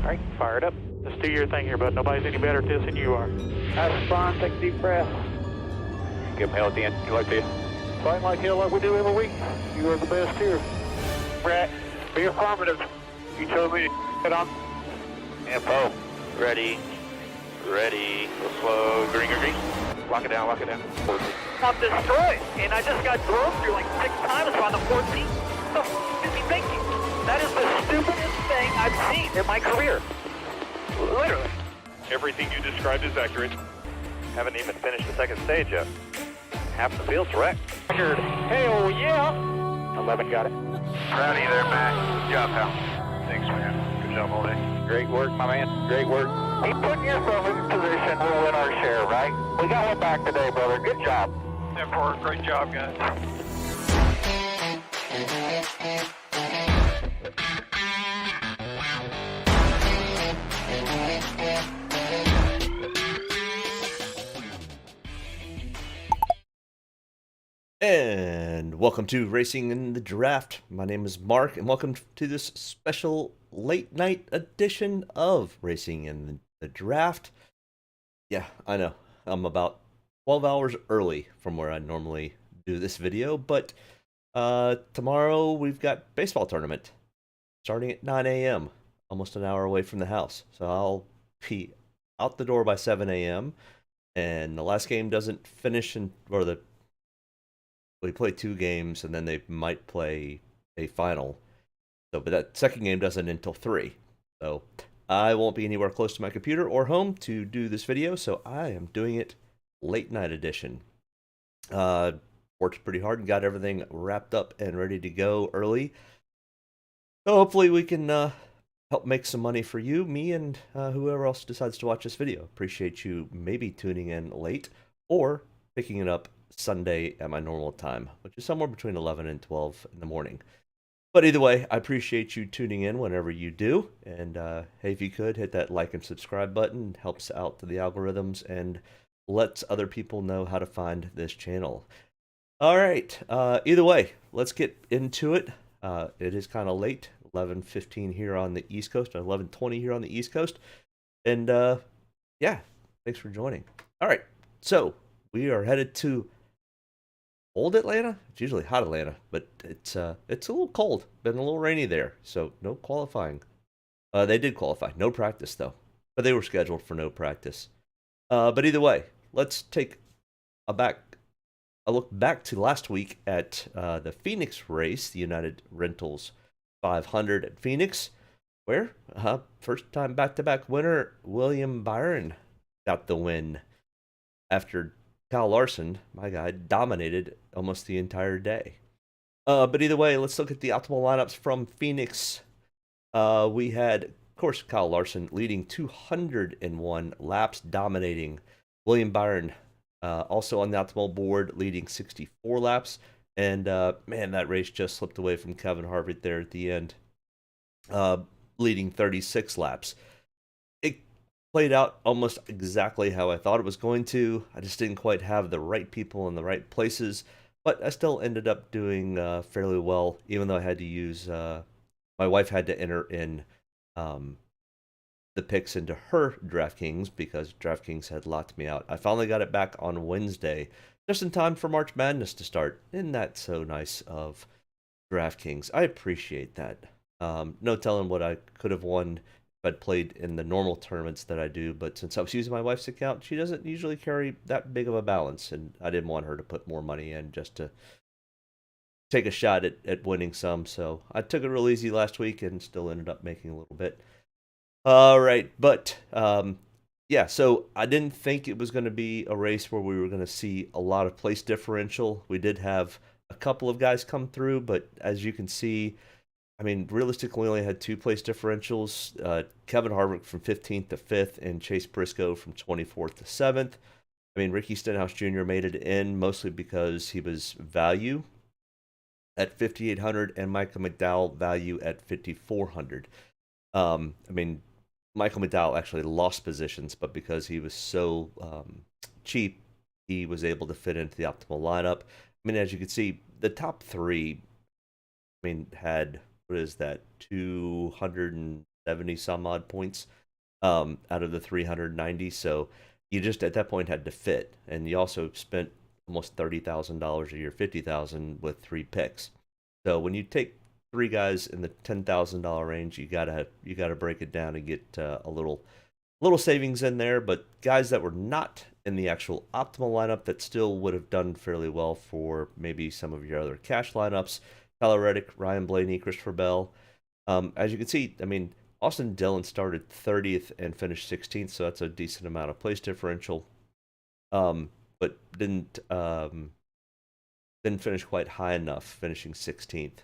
All right, fire it up. Let's do your thing here, bud. Nobody's any better at this than you are. That's fine. Take a deep breath. Give them hell at the end. Good luck to you. Fight like hell like we do every week. You are the best here. Brett, be affirmative. You told me to get on. Info. Ready. Ready. Go slow. Green, green, green. Lock it down, lock it down. 14. I'm destroyed, and I just got drove through like 6 times on the 14th. What the f*** is he thinking? That is the stupidest thing I've seen in my career. Literally. Everything you described is accurate. Haven't even finished the second stage yet. Half the field's wrecked. Hell yeah. 11 got it. Proud of you there, Matt. Good job, pal. Thanks, man. Good job all day. Great work, my man. Great work. Keep putting yourself in position. We'll win our share, right? We got one back today, brother. Good job. Therefore, great job, guys. And welcome to Racing in the Draft. My name is Mark, and welcome to this special late night edition of Racing in the Draft. Yeah, I know, I'm about 12 hours early from where I normally do this video, but tomorrow we've got baseball tournament starting at 9 a.m., almost an hour away from the house. So I'll be out the door by 7 a.m., and the last game doesn't finish, we play 2 games, and then they might play a final. So, but that second game doesn't until 3. So I won't be anywhere close to my computer or home to do this video, so I am doing it late night edition. Worked pretty hard and got everything wrapped up and ready to go early. So hopefully we can help make some money for you, me, and whoever else decides to watch this video. Appreciate you maybe tuning in late or picking it up Sunday at my normal time, which is somewhere between 11 and 12 in the morning. But either way, I appreciate you tuning in whenever you do. And hey, if you could, hit that like and subscribe button. It helps out to the algorithms and lets other people know how to find this channel. All right, either way, let's get into it. It is kind of late, 11:15 here on the East Coast, 11:20 here on the East Coast. And yeah, thanks for joining. All right, so we are headed to cold Atlanta. It's usually hot Atlanta, but it's a little cold. Been a little rainy there, so no qualifying. They did qualify, no practice though, but they were scheduled for no practice. But either way, let's take a look back to last week at the Phoenix race, the United Rentals 500 at Phoenix, where first time back-to-back winner William Byron got the win after Kyle Larson, my guy, dominated almost the entire day. But either way, let's look at the optimal lineups from Phoenix. We had, of course, Kyle Larson leading 201 laps, dominating. William Byron also on the optimal board, leading 64 laps. And, man, that race just slipped away from Kevin Harvick there at the end, leading 36 laps. Played out almost exactly how I thought it was going to. I just didn't quite have the right people in the right places, but I still ended up doing fairly well, even though I had to use, my wife had to enter in the picks into her Draftkings because Draftkings had locked me out. I finally got it back on Wednesday, just in time for March Madness to start. Isn't that so nice of Draftkings? I appreciate that. No telling what I could have won I'd played in the normal tournaments that I do, but since I was using my wife's account, she doesn't usually carry that big of a balance, and I didn't want her to put more money in just to take a shot at winning some, so I took it real easy last week and still ended up making a little bit. All right, but yeah, so I didn't think it was going to be a race where we were going to see a lot of place differential. We did have a couple of guys come through, but as you can see, I mean, realistically, we only had 2 place differentials. Kevin Harvick from 15th to 5th and Chase Briscoe from 24th to 7th. I mean, Ricky Stenhouse Jr. made it in mostly because he was value at 5,800 and Michael McDowell value at 5,400. I mean, Michael McDowell actually lost positions, but because he was so cheap, he was able to fit into the optimal lineup. I mean, as you can see, the top 3, I mean, had... what is that, 200 and 70 some odd points out of the 390. So you just at that point had to fit, and you also spent almost $30,000 a year, 50,000 with 3 picks. So when you take 3 guys in the $10,000 range, you gotta break it down and get a little savings in there. But guys that were not in the actual optimal lineup that still would have done fairly well for maybe some of your other cash lineups: Tyler Reddick, Ryan Blaney, Christopher Bell. As you can see, I mean, Austin Dillon started 30th and finished 16th, so that's a decent amount of place differential. But didn't finish quite high enough, finishing 16th.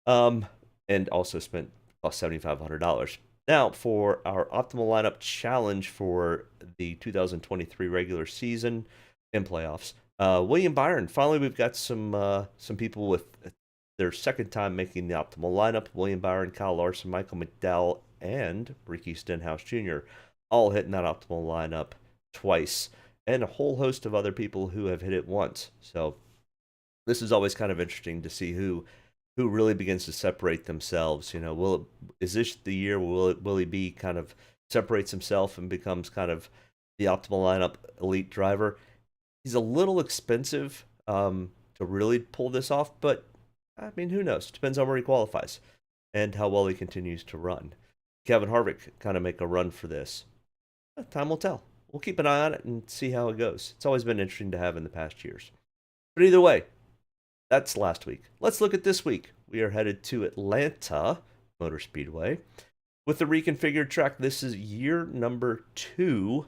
And also spent about $7,500. Now, for our optimal lineup challenge for the 2023 regular season and playoffs, William Byron. Finally, we've got some people with their second time making the optimal lineup. William Byron, Kyle Larson, Michael McDowell, and Ricky Stenhouse Jr. all hitting that optimal lineup twice, and a whole host of other people who have hit it once. So this is always kind of interesting to see who really begins to separate themselves. You know, is this the year will he be kind of separates himself and becomes kind of the optimal lineup elite driver? He's a little expensive to really pull this off, but I mean, who knows? Depends on where he qualifies and how well he continues to run. Kevin Harvick kind of make a run for this. Time will tell. We'll keep an eye on it and see how it goes. It's always been interesting to have in the past years. But either way, that's last week. Let's look at this week. We are headed to Atlanta Motor Speedway with the reconfigured track. This is year number 2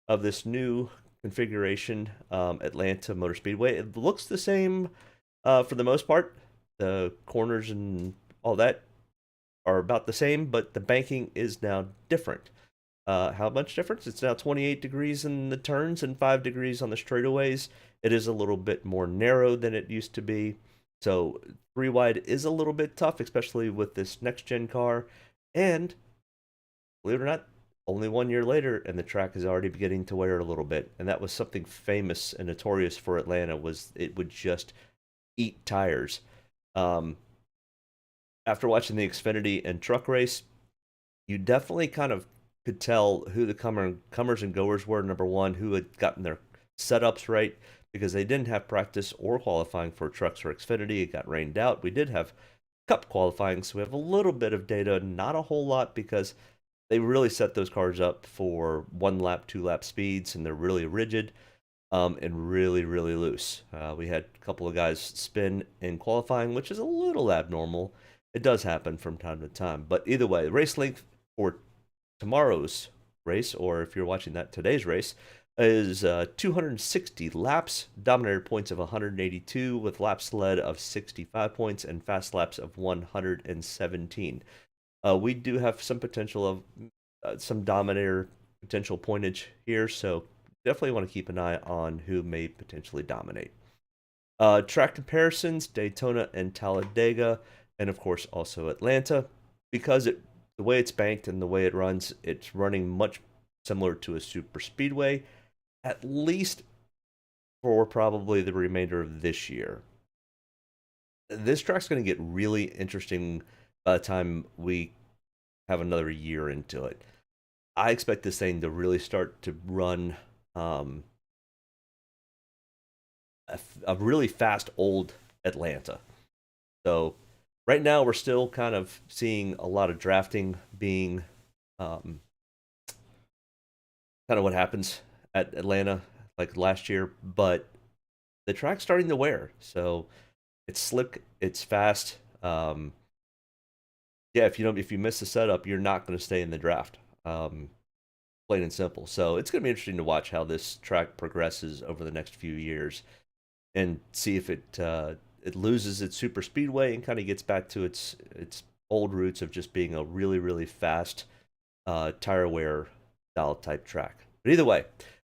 of this new configuration, Atlanta Motor Speedway. It looks the same for the most part. The corners and all that are about the same, but the banking is now different. How much difference? It's now 28 degrees in the turns and 5 degrees on the straightaways. It is a little bit more narrow than it used to be. So 3 wide is a little bit tough, especially with this next gen car. And believe it or not, only 1 year later, and the track is already beginning to wear a little bit. And that was something famous and notorious for Atlanta, was it would just eat tires. After watching the Xfinity and truck race, you definitely kind of could tell who the comers and goers were. Number one, who had gotten their setups right, because they didn't have practice or qualifying for trucks or Xfinity. It got rained out. We did have Cup qualifying, so we have a little bit of data, not a whole lot, because they really set those cars up for 1 lap, 2 lap speeds, and they're really rigid and really, really loose. We had a couple of guys spin in qualifying, which is a little abnormal. It does happen from time to time. But either way, the race length for tomorrow's race, or if you're watching that, today's race, is 260 laps, dominator points of 182, with laps led of 65 points and fast laps of 117. We do have some potential of some dominator potential pointage here, so definitely want to keep an eye on who may potentially dominate. Track comparisons: Daytona and Talladega, and of course also Atlanta. Because the way it's banked and the way it runs, it's running much similar to a super speedway, at least for probably the remainder of this year. This track's going to get really interesting by the time we have another year into it. I expect this thing to really start to run a really fast old Atlanta. So right now we're still kind of seeing a lot of drafting being kind of what happens at Atlanta like last year, but the track's starting to wear. So it's slick, it's fast. Yeah, if you miss the setup, you're not going to stay in the draft. Plain and simple. So it's going to be interesting to watch how this track progresses over the next few years, and see if it loses its super speedway and kind of gets back to its old roots of just being a really, really fast tire wear style type track. But either way,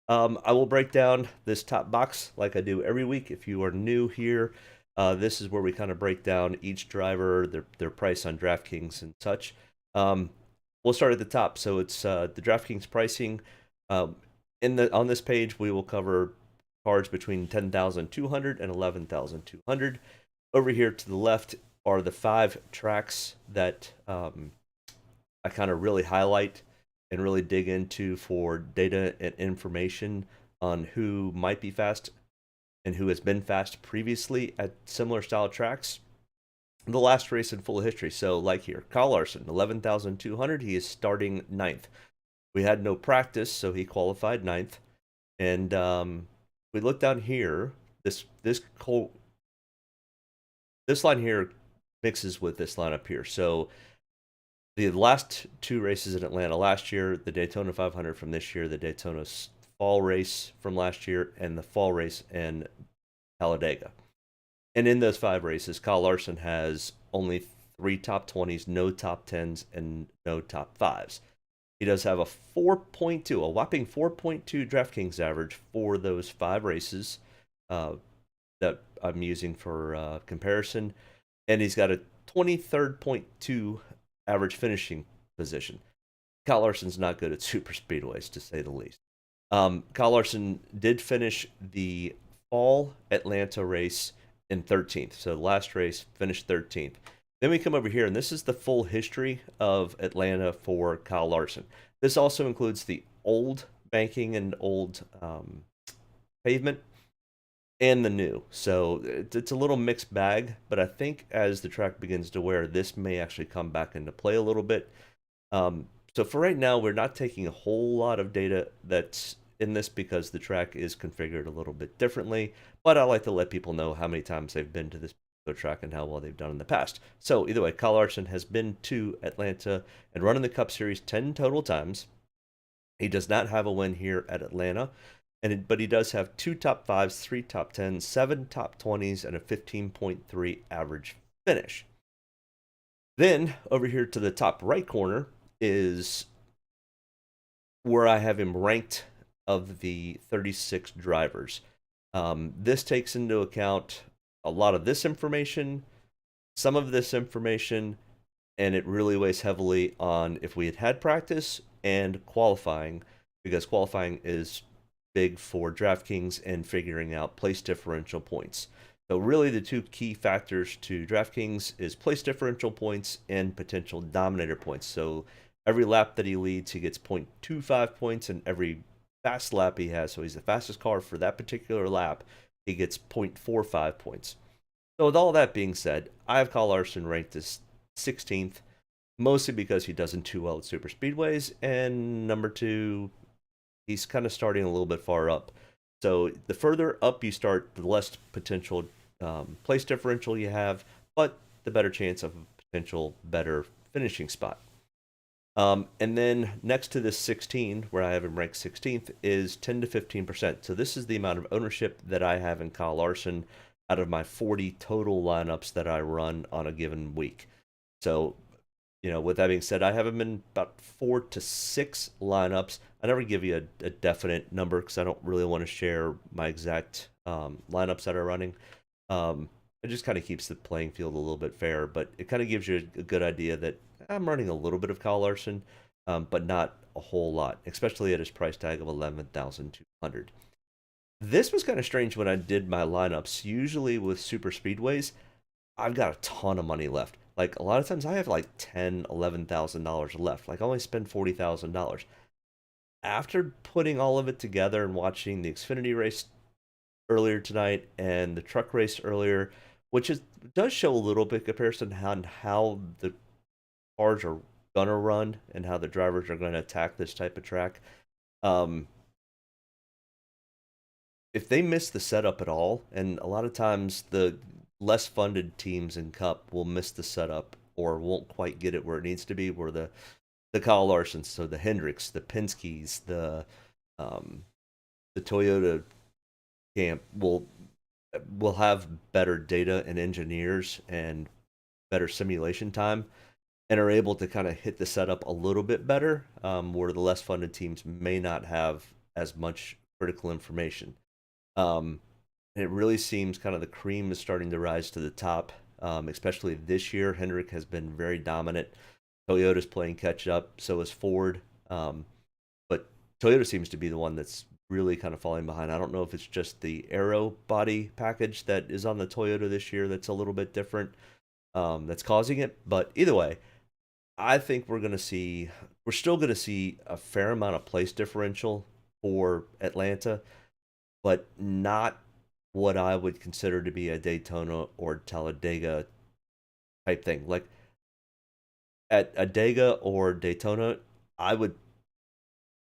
I will break down this top box like I do every week. If you are new here, this is where we kind of break down each driver, their price on Draftkings and such. We'll start at the top. So it's the Draftkings pricing. On this page, we will cover cars between 10,200 and 11,200. Over here to the left are the 5 tracks that I kind of really highlight and really dig into for data and information on who might be fast and who has been fast previously at similar style tracks. The last race in full history. So, like here, Kyle Larson, 11,200. He is starting ninth. We had no practice, so he qualified ninth. And we look down here. This line here mixes with this line up here. So the last two races in Atlanta last year, the Daytona 500 from this year, the Daytona fall race from last year, and the fall race in Talladega. And in those 5 races, Kyle Larson has only 3 top 20s, no top 10s, and no top 5s. He does have a 4.2, a whopping 4.2 Draftkings average for those 5 races that I'm using for comparison. And he's got a 23rd.2 average finishing position. Kyle Larson's not good at super speedways, to say the least. Kyle Larson did finish the fall Atlanta race in 13th. So the last race finished 13th. Then we come over here, and this is the full history of Atlanta for Kyle Larson. This also includes the old banking and old pavement and the new. So it's a little mixed bag, but I think as the track begins to wear, this may actually come back into play a little bit. So for right now, we're not taking a whole lot of data that's in this because the track is configured a little bit differently, but I like to let people know how many times they've been to this particular track and how well they've done in the past. So either way, Kyle Larson has been to Atlanta and run in the Cup Series 10 total times. He does not have a win here at Atlanta, but he does have 2 top 5s, 3 top 10s, 7 top 20s, and a 15.3 average finish. Then over here to the top right corner is where I have him ranked of the 36 drivers. This takes into account a lot of this information, some of this information, and it really weighs heavily on if we had had practice and qualifying, because qualifying is big for DraftKings and figuring out place differential points. So really the 2 key factors to DraftKings is place differential points and potential dominator points. So every lap that he leads, he gets 0.25 points, and every fast lap he has, so he's the fastest car for that particular lap, he gets 0.45 points. So with all that being said, I have Kyle Larson ranked as 16th, mostly because he doesn't too well at super speedways, and number 2, he's kind of starting a little bit far up. So the further up you start, the less potential place differential you have, but the better chance of a potential better finishing spot. And then next to this 16, where I have him ranked 16th, is 10 to 15%. So this is the amount of ownership that I have in Kyle Larson out of my 40 total lineups that I run on a given week. So, with that being said, I have him in about 4 to 6 lineups. I never give you a definite number because I don't really want to share my exact lineups that are running. It just kind of keeps the playing field a little bit fair, but it kind of gives you a good idea that I'm running a little bit of Kyle Larson, but not a whole lot, especially at his price tag of $11,200. This was kind of strange when I did my lineups. Usually with super speedways, I've got a ton of money left. Like a lot of times I have like $10,000, $11,000 left. Like I only spend $40,000. After putting all of it together and watching the Xfinity race earlier tonight and the truck race earlier, which does show a little bit comparison on how the cars are gonna run and how the drivers are gonna attack this type of track. If they miss the setup at all, and a lot of times the less funded teams in Cup will miss the setup or won't quite get it where it needs to be, where the Kyle Larsons, so the Hendricks, the Penske's, the Toyota camp will have better data and engineers and better simulation time, and are able to kind of hit the setup a little bit better, where the less funded teams may not have as much critical information. And it really seems kind of the cream is starting to rise to the top, especially this year. Hendrick has been very dominant. Toyota's playing catch up, so is Ford. But Toyota seems to be the one that's really kind of falling behind. I don't know if it's just the aero body package that is on the Toyota this year that's a little bit different, that's causing it. But either way, I think we're still going to see a fair amount of place differential for Atlanta, but not what I would consider to be a Daytona or Talladega type thing. Like at a Dega or Daytona, I would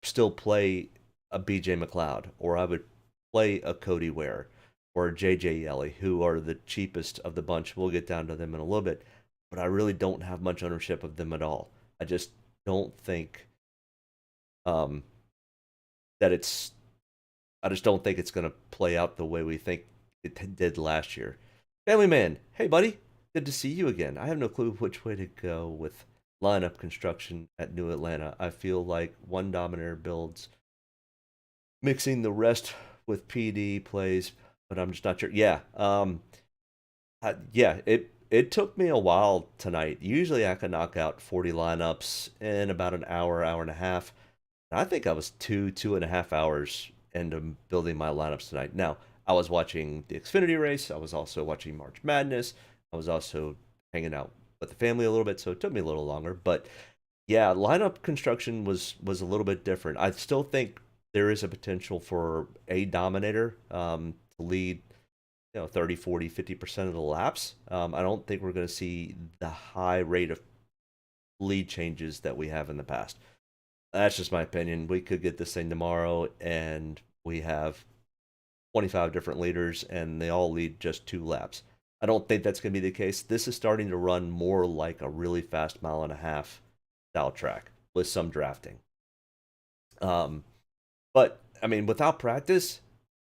still play a BJ McLeod, or I would play a Cody Ware or a JJ Yelly, who are the cheapest of the bunch. We'll get down to them in a little bit, but I really don't have much ownership of them at all. I just don't think um, that it's. I just don't think it's going to play out the way we think it did last year. Family Man, hey buddy, good to see you again. I have no clue which way to go with lineup construction at New Atlanta. I feel like one Dominator builds, mixing the rest with PD plays, but I'm just not sure. Yeah, yeah. It took me a while tonight. Usually I can knock out 40 lineups in about an hour, hour and a half. I think I was 2.5 hours into building my lineups tonight. Now, I was watching the Xfinity race. I was also watching March Madness. I was also hanging out with the family a little bit, so it took me a little longer. But yeah, lineup construction was a little bit different. I still think there is a potential for a Dominator to lead, 30, 40, 50% of the laps. I don't think we're going to see the high rate of lead changes that we have in the past. That's just my opinion. We could get this thing tomorrow and we have 25 different leaders and they all lead just 2 laps. I don't think that's going to be the case. This is starting to run more like a really fast mile-and-a-half style track with some drafting. But I mean, without practice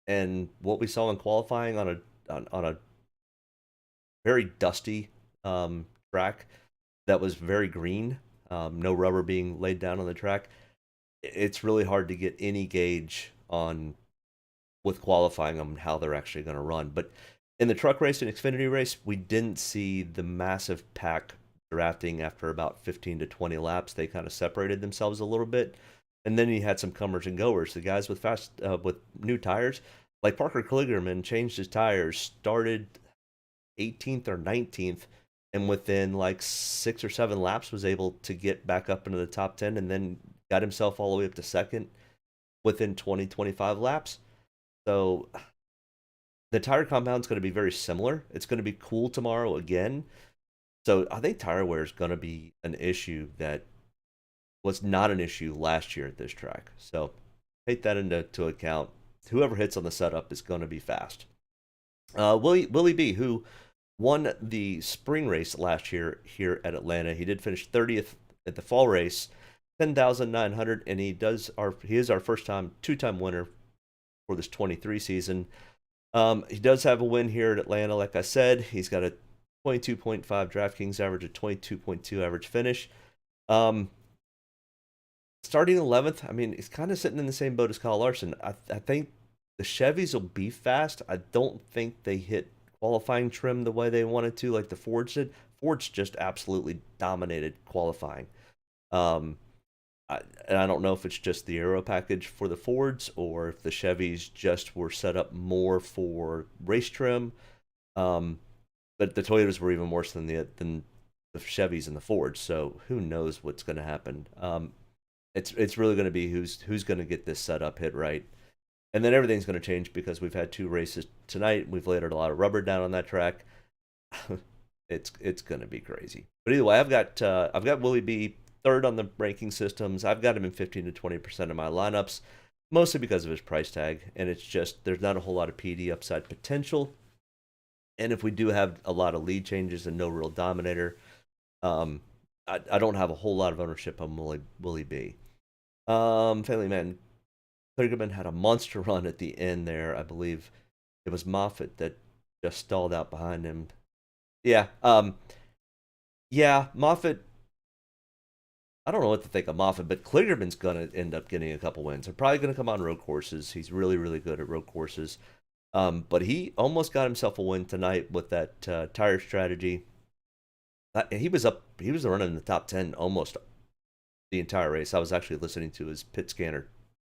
and what we saw in qualifying on a very dusty track that was very green, no rubber being laid down on the track, it's really hard to get any gauge on with qualifying on how they're actually going to run. But in the truck race and Xfinity race, we didn't see the massive pack drafting after about 15 to 20 laps. They kind of separated themselves a little bit. And then you had some comers and goers. The guys with with new tires, like Parker Kligerman, changed his tires, started 18th or 19th, and within like 6 or 7 laps was able to get back up into the top 10 and then got himself all the way up to second within 20, 25 laps. So the tire compound is going to be very similar. It's going to be cool tomorrow again. So I think tire wear is going to be an issue that was not an issue last year at this track. So take that into account. Whoever hits on the setup is going to be fast. Willie B, who won the spring race last year here at Atlanta. He did finish 30th at the fall race, 10,900, and he is our two-time winner for this 23 season. He does have a win here at Atlanta, like I said. He's got a 22.5 Draftkings average, a 22.2 average finish. Starting 11th, I mean, he's kind of sitting in the same boat as Kyle Larson. I think the Chevys will be fast. I don't think they hit qualifying trim the way they wanted to, like the Fords did. Fords just absolutely dominated qualifying. And I don't know if it's just the aero package for the Fords or if the Chevys just were set up more for race trim. But the Toyotas were even worse than the Chevys and the Fords. So who knows what's going to happen? It's really going to be who's going to get this setup hit right. And then everything's going to change because we've had 2 races tonight. We've laid a lot of rubber down on that track. It's going to be crazy. But either way, I've got Willie B third on the ranking systems. I've got him in 15 to 20% of my lineups, mostly because of his price tag. And it's just there's not a whole lot of PD upside potential. And if we do have a lot of lead changes and no real Dominator, I don't have a whole lot of ownership on Willie B. Family Man, Kligerman had a monster run at the end there. I believe it was Moffitt that just stalled out behind him. Yeah. Yeah, Moffitt. I don't know what to think of Moffitt, but Kligerman's going to end up getting a couple wins. They're probably going to come on road courses. He's really, really good at road courses. But he almost got himself a win tonight with that tire strategy. He was running in the top 10 almost the entire race. I was actually listening to his pit scanner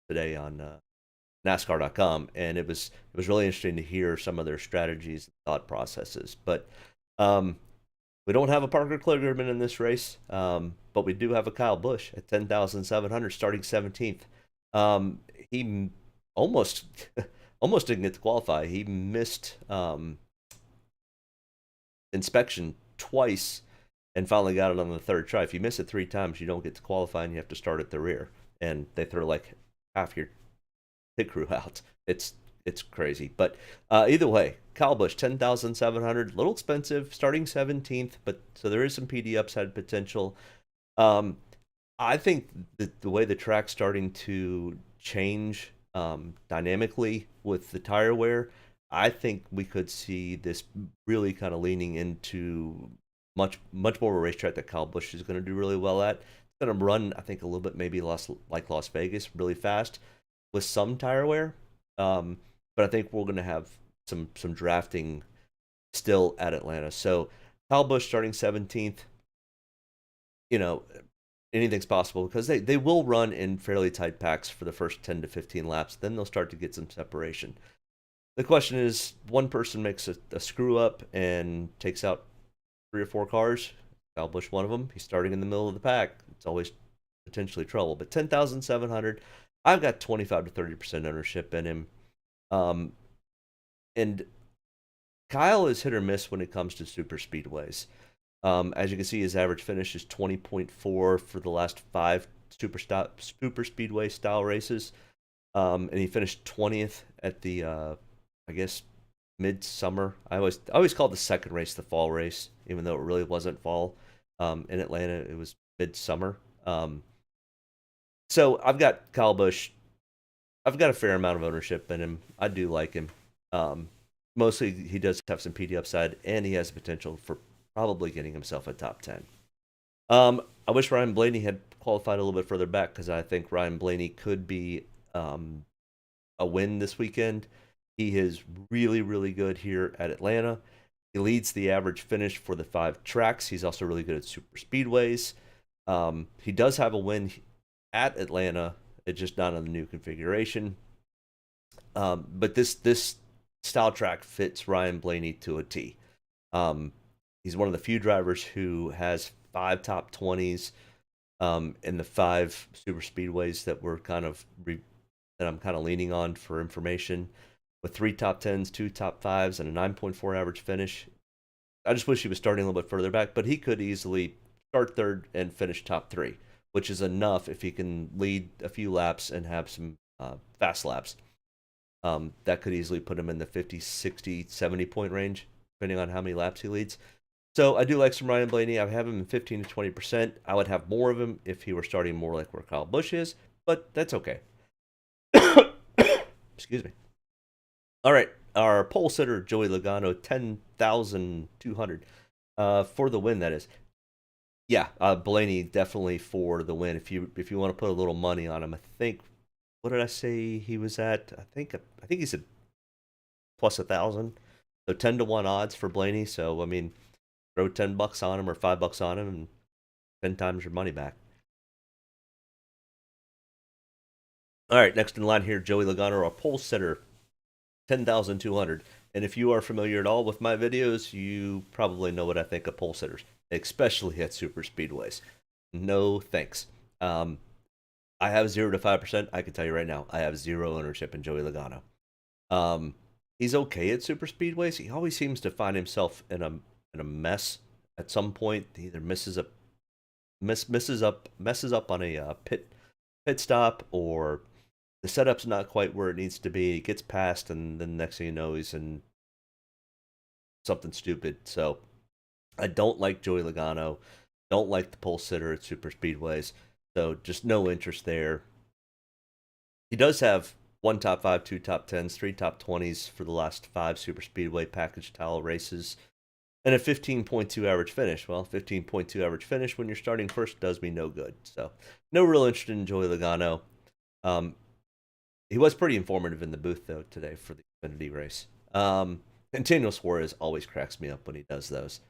today on NASCAR.com, and it was really interesting to hear some of their strategies and thought processes. But We don't have a Parker Kligerman in this race, but we do have a Kyle Busch at 10,700, starting 17th. He almost almost didn't get to qualify. He missed inspection twice and finally got it on the third try. If you miss it 3 times, you don't get to qualify and you have to start at the rear. And they throw like half your pit crew out. It's crazy. But either way, Kyle Busch, 10,700, a little expensive, starting 17th, but so there is some PD upside potential. I think the way the track's starting to change dynamically with the tire wear, I think we could see this really kind of leaning into much more of a racetrack that Kyle Busch is going to do really well at. It's going to run, I think, a little bit maybe like Las Vegas, really fast with some tire wear. But I think we're going to have some drafting still at Atlanta. So Kyle Busch starting 17th, you know, anything's possible because they will run in fairly tight packs for the first 10 to 15 laps. Then they'll start to get some separation. The question is, one person makes a screw up and takes out 3 or 4 cars. Kyle Busch, one of them. He's starting in the middle of the pack. It's always potentially trouble. But 10,700, I've got 25 to 30% ownership in him. And Kyle is hit or miss when it comes to super speedways. As you can see, his average finish is 20.4 for the last 5 super speedway style races. And he finished 20th at the, I guess, midsummer. I always called the second race the fall race, even though it really wasn't fall. In Atlanta, it was midsummer. So I've got Kyle Busch. I've got a fair amount of ownership in him. I do like him. Mostly he does have some PD upside, and he has potential for probably getting himself a top 10. I wish Ryan Blaney had qualified a little bit further back because I think Ryan Blaney could be a win this weekend. He is really, really good here at Atlanta. He leads the average finish for the 5 tracks. He's also really good at super speedways. He does have a win at Atlanta. It's just not on the new configuration. But this style track fits Ryan Blaney to a T. He's one of the few drivers who has 5 top 20s in the 5 super speedways that we're kind of that I'm kind of leaning on for information, with 3 top 10s, 2 top 5s, and a 9.4 average finish. I just wish he was starting a little bit further back, but he could easily start 3rd and finish top 3, which is enough if he can lead a few laps and have some fast laps. That could easily put him in the 50, 60, 70 point range, depending on how many laps he leads. So I do like some Ryan Blaney. I have him in 15 to 20%. I would have more of him if he were starting more like where Kyle Busch is, but that's okay. Excuse me. All right, our pole sitter, Joey Logano, 10,200 for the win, that is. Yeah, Blaney definitely for the win. If you want to put a little money on him, I think, what did I say he was at? I think he's at plus 1,000. So 10 to 1 odds for Blaney. So I mean, throw $10 on him or $5 on him, and 10 times your money back. All right, next in line here, Joey Logano, our pole sitter, 10,200. And if you are familiar at all with my videos, you probably know what I think of pole sitters, especially at super speedways. No thanks. I have 0 to 5%. I can tell you right now, I have 0 ownership in Joey Logano. He's okay at super speedways. He always seems to find himself in a mess at some point. He either messes up on a pit stop, or the setup's not quite where it needs to be. He gets past, and then next thing you know, he's in something stupid. So I don't like Joey Logano. Don't like the pole sitter at super speedways. So just no interest there. He does have 1 top 5, 2 top 10s, 3 top 20s for the last 5 super speedway package style races, and a 15.2 average finish. Well, 15.2 average finish when you're starting first does me no good. So no real interest in Joey Logano. He was pretty informative in the booth, though, today for the Xfinity race. And Daniel Suarez always cracks me up when he does those.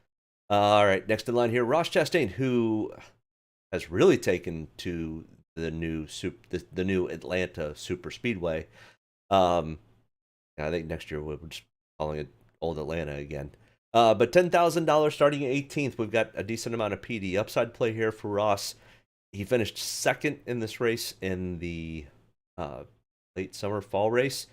All right, next in line here, Ross Chastain, who has really taken to the new Atlanta Super Speedway. I think next year we're just calling it Old Atlanta again. But $10,000 starting at 18th. We've got a decent amount of PD upside play here for Ross. He finished second in this race in the late summer fall race.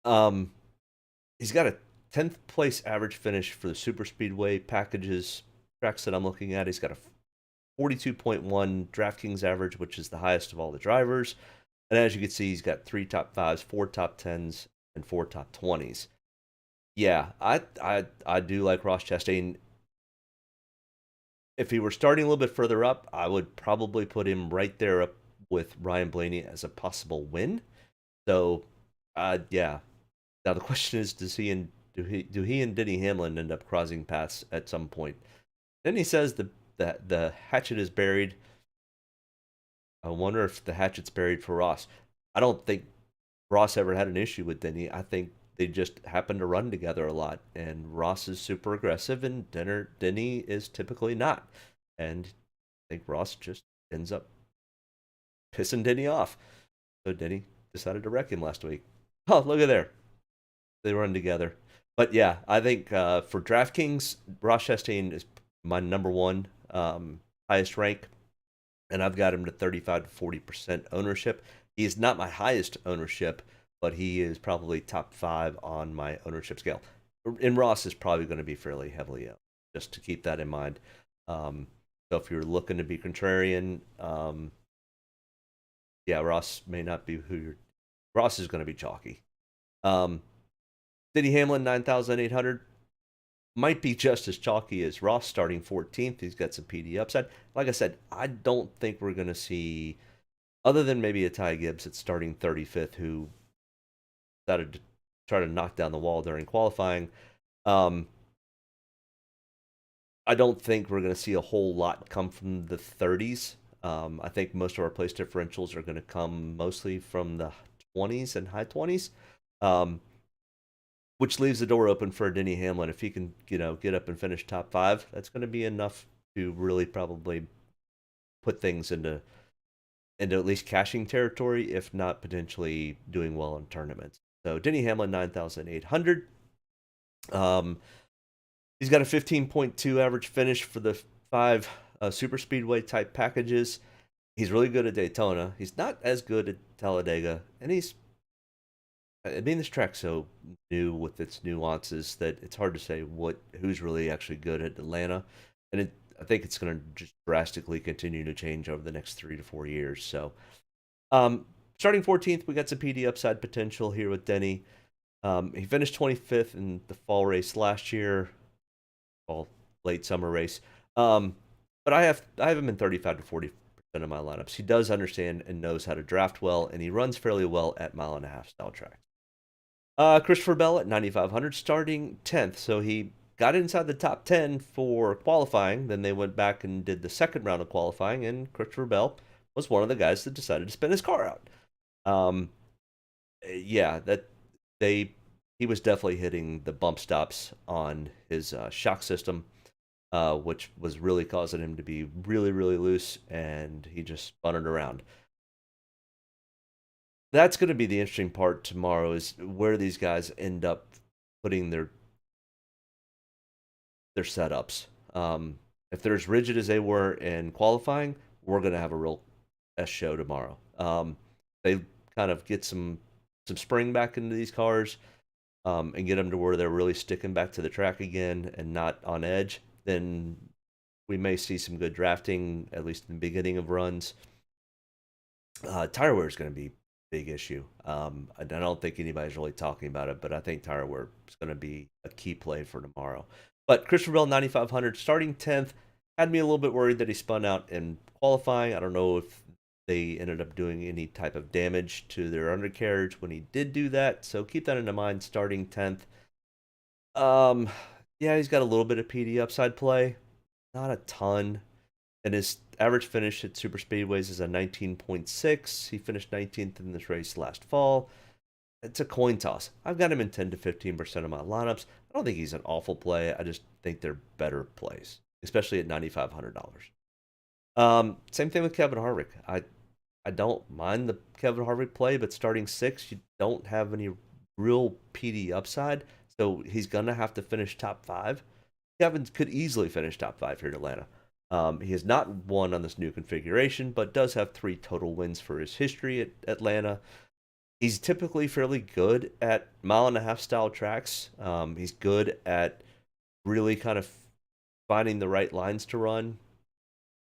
He's got a 10th place average finish for the Super Speedway packages tracks that I'm looking at. He's got a 42.1 Draftkings average, which is the highest of all the drivers. And as you can see, he's got 3 top 5s, 4 top 10s, and 4 top 20s. Yeah, I do like Ross Chastain. If he were starting a little bit further up, I would probably put him right there up with Ryan Blaney as a possible win. So, yeah. Now the question is, do he and Denny Hamlin end up crossing paths at some point? Then he says the hatchet is buried. I wonder if the hatchet's buried for Ross. I don't think Ross ever had an issue with Denny. I think they just happen to run together a lot, and Ross is super aggressive, and Denny is typically not. And I think Ross just ends up pissing Denny off. So Denny decided to wreck him last week. Oh, look at there. They run together. But yeah, I think for DraftKings, Ross Chastain is my number one highest rank, and I've got him to 35 to 40% ownership. He is not my highest ownership, but he is probably top 5 on my ownership scale. And Ross is probably going to be fairly heavily owned, just to keep that in mind. So if you're looking to be contrarian, yeah, Ross may not be who you're. Ross is going to be chalky. Denny Hamlin, 9,800. Might be just as chalky as Ross, starting 14th. He's got some PD upside. Like I said, I don't think we're going to see, other than maybe a Ty Gibbs that's starting 35th, who decided to try to knock down the wall during qualifying. I don't think we're going to see a whole lot come from the 30s. I think most of our place differentials are going to come mostly from the 20s and high 20s. Which leaves the door open for Denny Hamlin. If he can, get up and finish top 5, that's going to be enough to really probably put things into at least cashing territory, if not potentially doing well in tournaments. So Denny Hamlin, 9,800. He's got a 15.2 average finish for the 5 Super Speedway type packages. He's really good at Daytona. He's not as good at Talladega, and this track's so new with its nuances that it's hard to say who's really actually good at Atlanta, and I think it's going to just drastically continue to change over the next 3 to 4 years. So, starting 14th, we got some PD upside potential here with Denny. He finished 25th in the fall race last year, late summer race. But I have him in 35 to 40% of my lineups. He does understand and knows how to draft well, and he runs fairly well at 1.5-mile style tracks. Christopher Bell at 9,500, starting 10th. So he got inside the top 10 for qualifying. Then they went back and did the second round of qualifying, and Christopher Bell was one of the guys that decided to spin his car out. Yeah, he was definitely hitting the bump stops on his shock system, which was really causing him to be really, really loose, and he just spun it around. That's going to be the interesting part tomorrow, is where these guys end up putting their setups. If they're as rigid as they were in qualifying, we're going to have a real S show tomorrow. They kind of get some spring back into these cars, and get them to where they're really sticking back to the track again and not on edge, then we may see some good drafting, at least in the beginning of runs. Tire wear is going to be big issue. I don't think anybody's really talking about it, but I think tire wear is going to be a key play for tomorrow. But Christopher Bell, 9,500, starting 10th, had me a little bit worried that he spun out in qualifying. I don't know if they ended up doing any type of damage to their undercarriage when he did do that, so keep that in mind, starting 10th. Yeah, he's got a little bit of PD upside play, not a ton, and his average finish at Super Speedways is a 19.6. He finished 19th in this race last fall. It's a coin toss. I've got him in 10 to 15% of my lineups. I don't think he's an awful play. I just think they're better plays, especially at $9,500. Same thing with Kevin Harvick. I don't mind the Kevin Harvick play, but starting 6, you don't have any real PD upside, so he's going to have to finish top 5. Kevin could easily finish top 5 here at Atlanta. He has not won on this new configuration, but does have 3 total wins for his history at Atlanta. He's typically fairly good at mile-and-a-half style tracks. He's good at really kind of finding the right lines to run.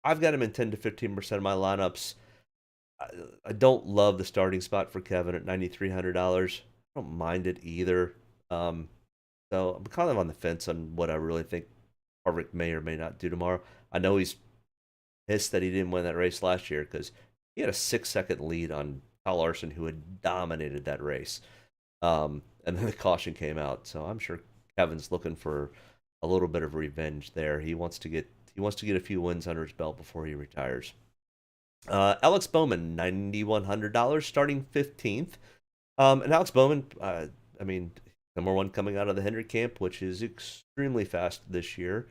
I've got him in 10 to 15% of my lineups. I don't love the starting spot for Kevin at $9,300. I don't mind it either. So I'm kind of on the fence on what I really think Harvick may or may not do tomorrow. I know he's pissed that he didn't win that race last year because he had a 6-second lead on Kyle Larson, who had dominated that race. And then the caution came out, so I'm sure Kevin's looking for a little bit of revenge there. He wants to get a few wins under his belt before he retires. Alex Bowman, $9,100, starting 15th. And Alex Bowman, I mean, number 1 coming out of the Hendrick camp, which is extremely fast this year.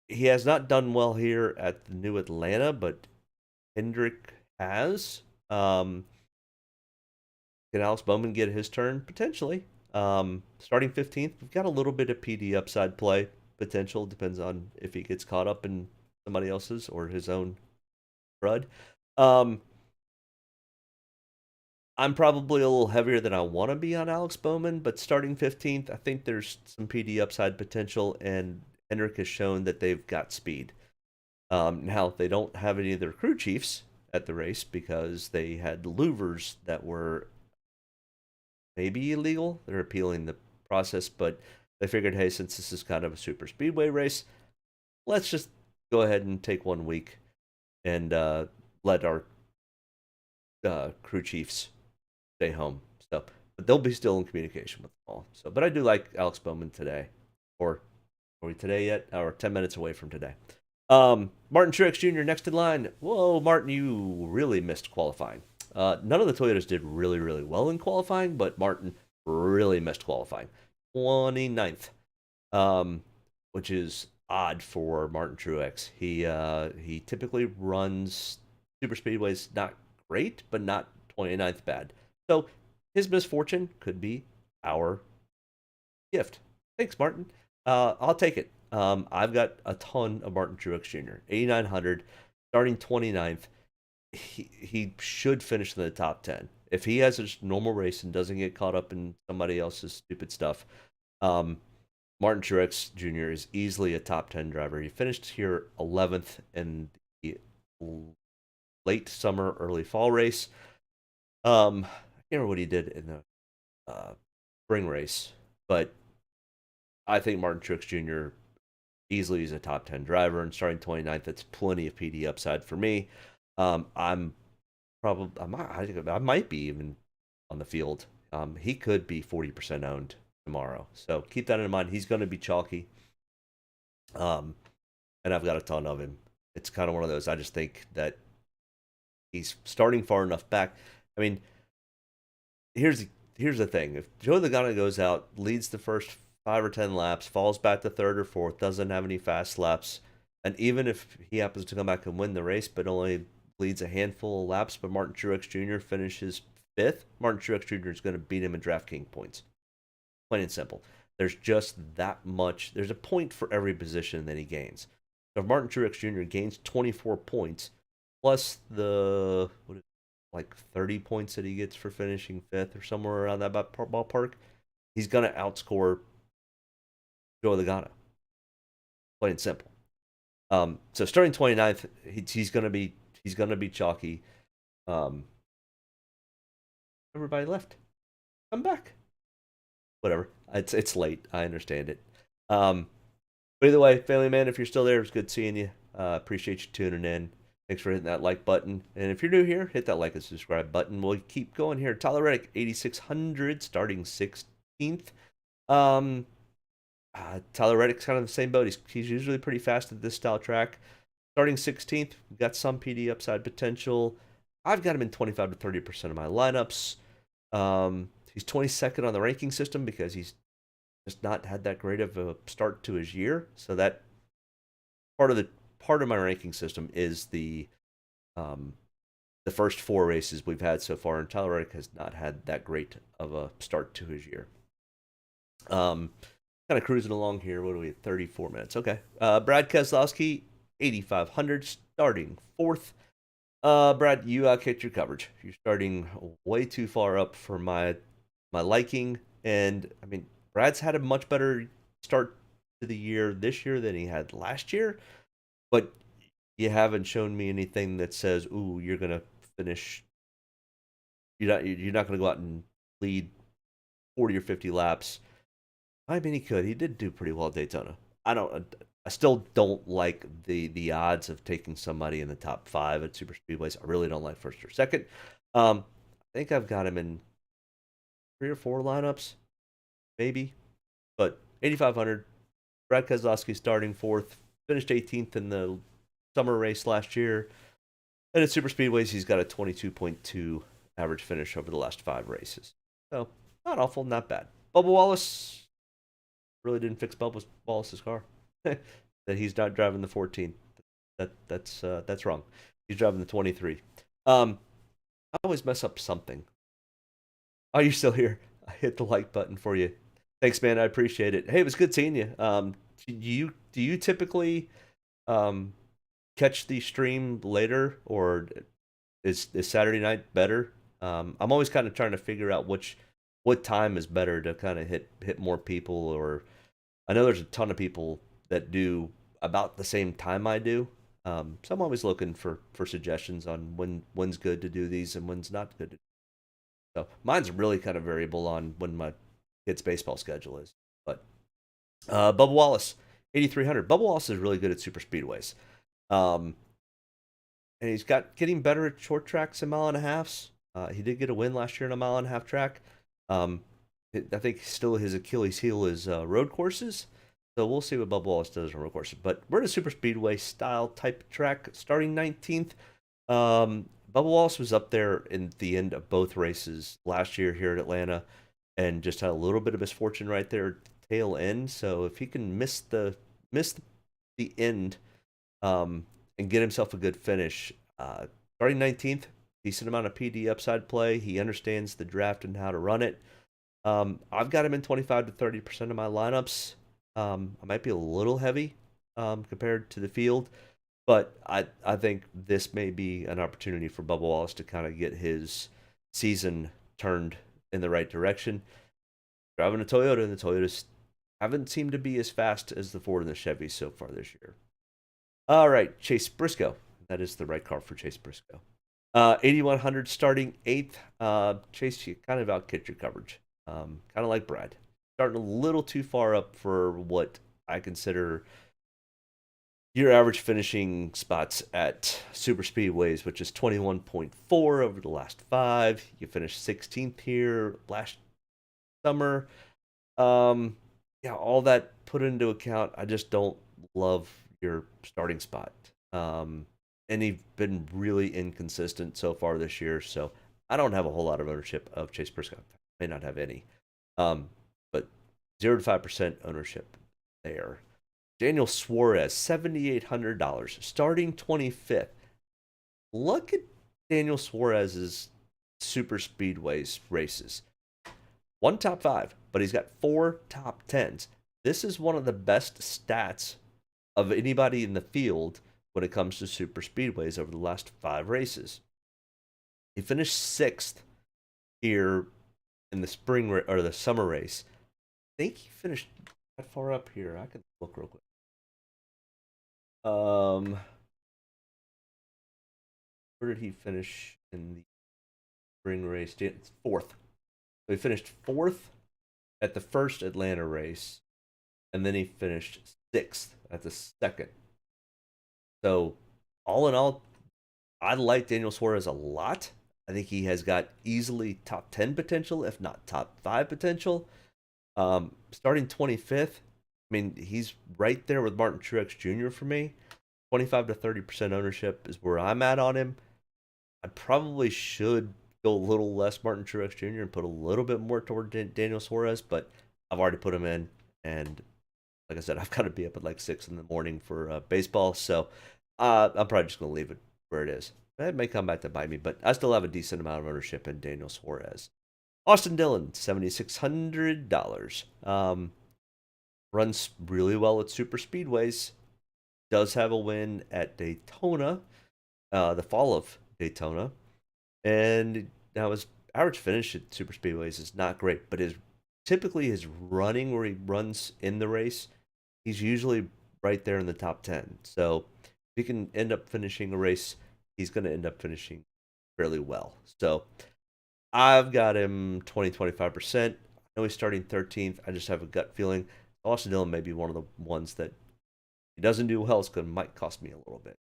He has not done well here at the new Atlanta, but Hendrick has. Can Alex Bowman get his turn? Potentially. Starting 15th, we've got a little bit of PD upside play potential. Depends on if he gets caught up in somebody else's or his own crud. I'm probably a little heavier than I want to be on Alex Bowman, but starting 15th, I think there's some PD upside potential, and Hendrick has shown that they've got speed. Now, they don't have any of their crew chiefs at the race because they had louvers that were maybe illegal. They're appealing the process, but they figured, hey, since this is kind of a super speedway race, let's just go ahead and take 1 week and let our crew chiefs stay home. So, but they'll be still in communication with them all. So, but I do like Alex Bowman today, or are we today yet? Or 10 minutes away from today. Martin Truex Jr. next in line. Whoa, Martin, you really missed qualifying. None of the Toyotas did really, really well in qualifying, but Martin really missed qualifying. 29th, which is odd for Martin Truex. He typically runs super speedways not great, but not 29th bad. So his misfortune could be our gift. Thanks, Martin. I'll take it. I've got a ton of Martin Truex Jr. 8,900, starting 29th. He should finish in the top 10. If he has a normal race and doesn't get caught up in somebody else's stupid stuff, Martin Truex Jr. is easily a top 10 driver. He finished here 11th in the late summer, early fall race. I can't remember what he did in the spring race, but I think Martin Truex Jr. easily is a top 10 driver, and starting 29th, that's plenty of PD upside for me. I might be even on the field. He could be 40% owned tomorrow, so keep that in mind. He's going to be chalky, and I've got a ton of him. It's kind of one of those. I just think that he's starting far enough back. I mean, here's the thing: if Joe Logano goes out, leads the first 5 or 10 laps, falls back to 3rd or 4th, doesn't have any fast laps, and even if he happens to come back and win the race, but only leads a handful of laps, but Martin Truex Jr. finishes 5th, Martin Truex Jr. is going to beat him in Draftkings points. Plain and simple. There's just that much. There's a point for every position that he gains. So if Martin Truex Jr. gains 24 points, plus the 30 points that he gets for finishing 5th or somewhere around that ballpark, he's going to outscore Joe Logano. Plain and simple. So starting 29th, he's going to be chalky. Everybody left. Come back. Whatever. It's late. I understand it. But either way, Family Man, if you're still there, it's good seeing you. Appreciate you tuning in. Thanks for hitting that like button. And if you're new here, hit that like and subscribe button. We'll keep going here. Tyler Reddick, 8,600, starting 16th. Tyler Reddick's kind of the same boat. He's usually pretty fast at this style track. Starting 16th, we've got some PD upside potential. I've got him in 25 to 30% of my lineups. He's 22nd on the ranking system because he's just not had that great of a start to his year. So that part of my ranking system is the first 4 races we've had so far, and Tyler Reddick has not had that great of a start to his year. Kind of cruising along here. What are we at? 34 minutes. Okay. Brad Keselowski, 8,500, starting fourth. Brad, you kicked your coverage. You're starting way too far up for my liking. And I mean, Brad's had a much better start to the year this year than he had last year. But you haven't shown me anything that says, "Ooh, you're gonna finish." You're not gonna go out and lead 40 or 50 laps. I mean, he could. He did do pretty well at Daytona. I still don't like the odds of taking somebody in the top 5 at Super Speedways. I really don't like first or second. I think I've got him in 3 or 4 lineups, maybe. But 8,500. Brad Keselowski starting fourth, finished 18th in the summer race last year. And at Super Speedways, he's got a 22.2 average finish over the last 5 races. So, not awful, not bad. Bubba Wallace really didn't fix Bubba Wallace's car. That he's not driving the 14. That's wrong. He's driving the 23. I always mess up something. Oh, you're still here. I hit the like button for you. Thanks, man. I appreciate it. Hey, it was good seeing you. Do you typically catch the stream later, or is Saturday night better? I'm always kind of trying to figure out what time is better to kind of hit more people. Or I know there's a ton of people that do about the same time I do. So I'm always looking for suggestions on when's good to do these and when's not good to do. So mine's really kind of variable on when my kids' baseball schedule is. But Bubba Wallace, 8,300. Bubba Wallace is really good at super speedways. And he's getting better at short tracks and mile and a halves. He did get a win last year in a mile and a half track. I think still his Achilles heel is road courses. So we'll see what Bubba Wallace does on road courses. But we're in a super speedway style type track, starting 19th. Bubba Wallace was up there in the end of both races last year here at Atlanta, and just had a little bit of misfortune right there at the tail end. So if he can miss the end, and get himself a good finish, starting 19th, decent amount of PD upside play. He understands the draft and how to run it. I've got him in 25 to 30% of my lineups. I might be a little heavy compared to the field, but I think this may be an opportunity for Bubba Wallace to kind of get his season turned in the right direction. Driving a Toyota, and the Toyotas haven't seemed to be as fast as the Ford and the Chevy so far this year. All right, Chase Briscoe. That is the right car for Chase Briscoe. 8,100 starting 8th. Chase, you kind of outkicked your coverage. Kind of like Brad. Starting a little too far up for what I consider your average finishing spots at Super Speedways, which is 21.4 over the last 5. You finished 16th here last summer. Yeah, all that put into account, I just don't love your starting spot. And he's been really inconsistent so far this year, so I don't have a whole lot of ownership of Chase Briscoe. I may not have any. But 0 to 5% ownership there. Daniel Suarez, $7,800, starting 25th. Look at Daniel Suarez's Super Speedways races. 1 top 5, but he's got 4 top 10s. This is one of the best stats of anybody in the field when it comes to Super Speedways over the last 5 races. He finished 6th here in the spring or the summer race. I think he finished that far up here. I can look real quick. Where did he finish in the spring race? 4th. So he finished 4th at the first Atlanta race, and then he finished 6th at the second. So, all in all, I like Daniel Suarez a lot. I think he has got easily top 10 potential, if not top 5 potential. Starting 25th, I mean, he's right there with Martin Truex Jr. for me. 25 to 30% ownership is where I'm at on him. I probably should go a little less Martin Truex Jr. and put a little bit more toward Daniel Suarez, but I've already put him in. And like I said, I've got to be up at like 6 in the morning for baseball, so I'm probably just going to leave it where it is. It may come back to bite me, but I still have a decent amount of ownership in Daniel Suarez. Austin Dillon, $7,600. runs really well at super speedways. Does have a win at Daytona, the fall of Daytona, and now his average finish at super speedways is not great, but typically his running where he runs in the race, he's usually right there in the top 10. So if he can end up finishing a race, he's going to end up finishing fairly well. So I've got him 20-25%. I know he's starting 13th. I just have a gut feeling Austin Dillon may be one of the ones that he doesn't do well. It's going to might cost me a little bit.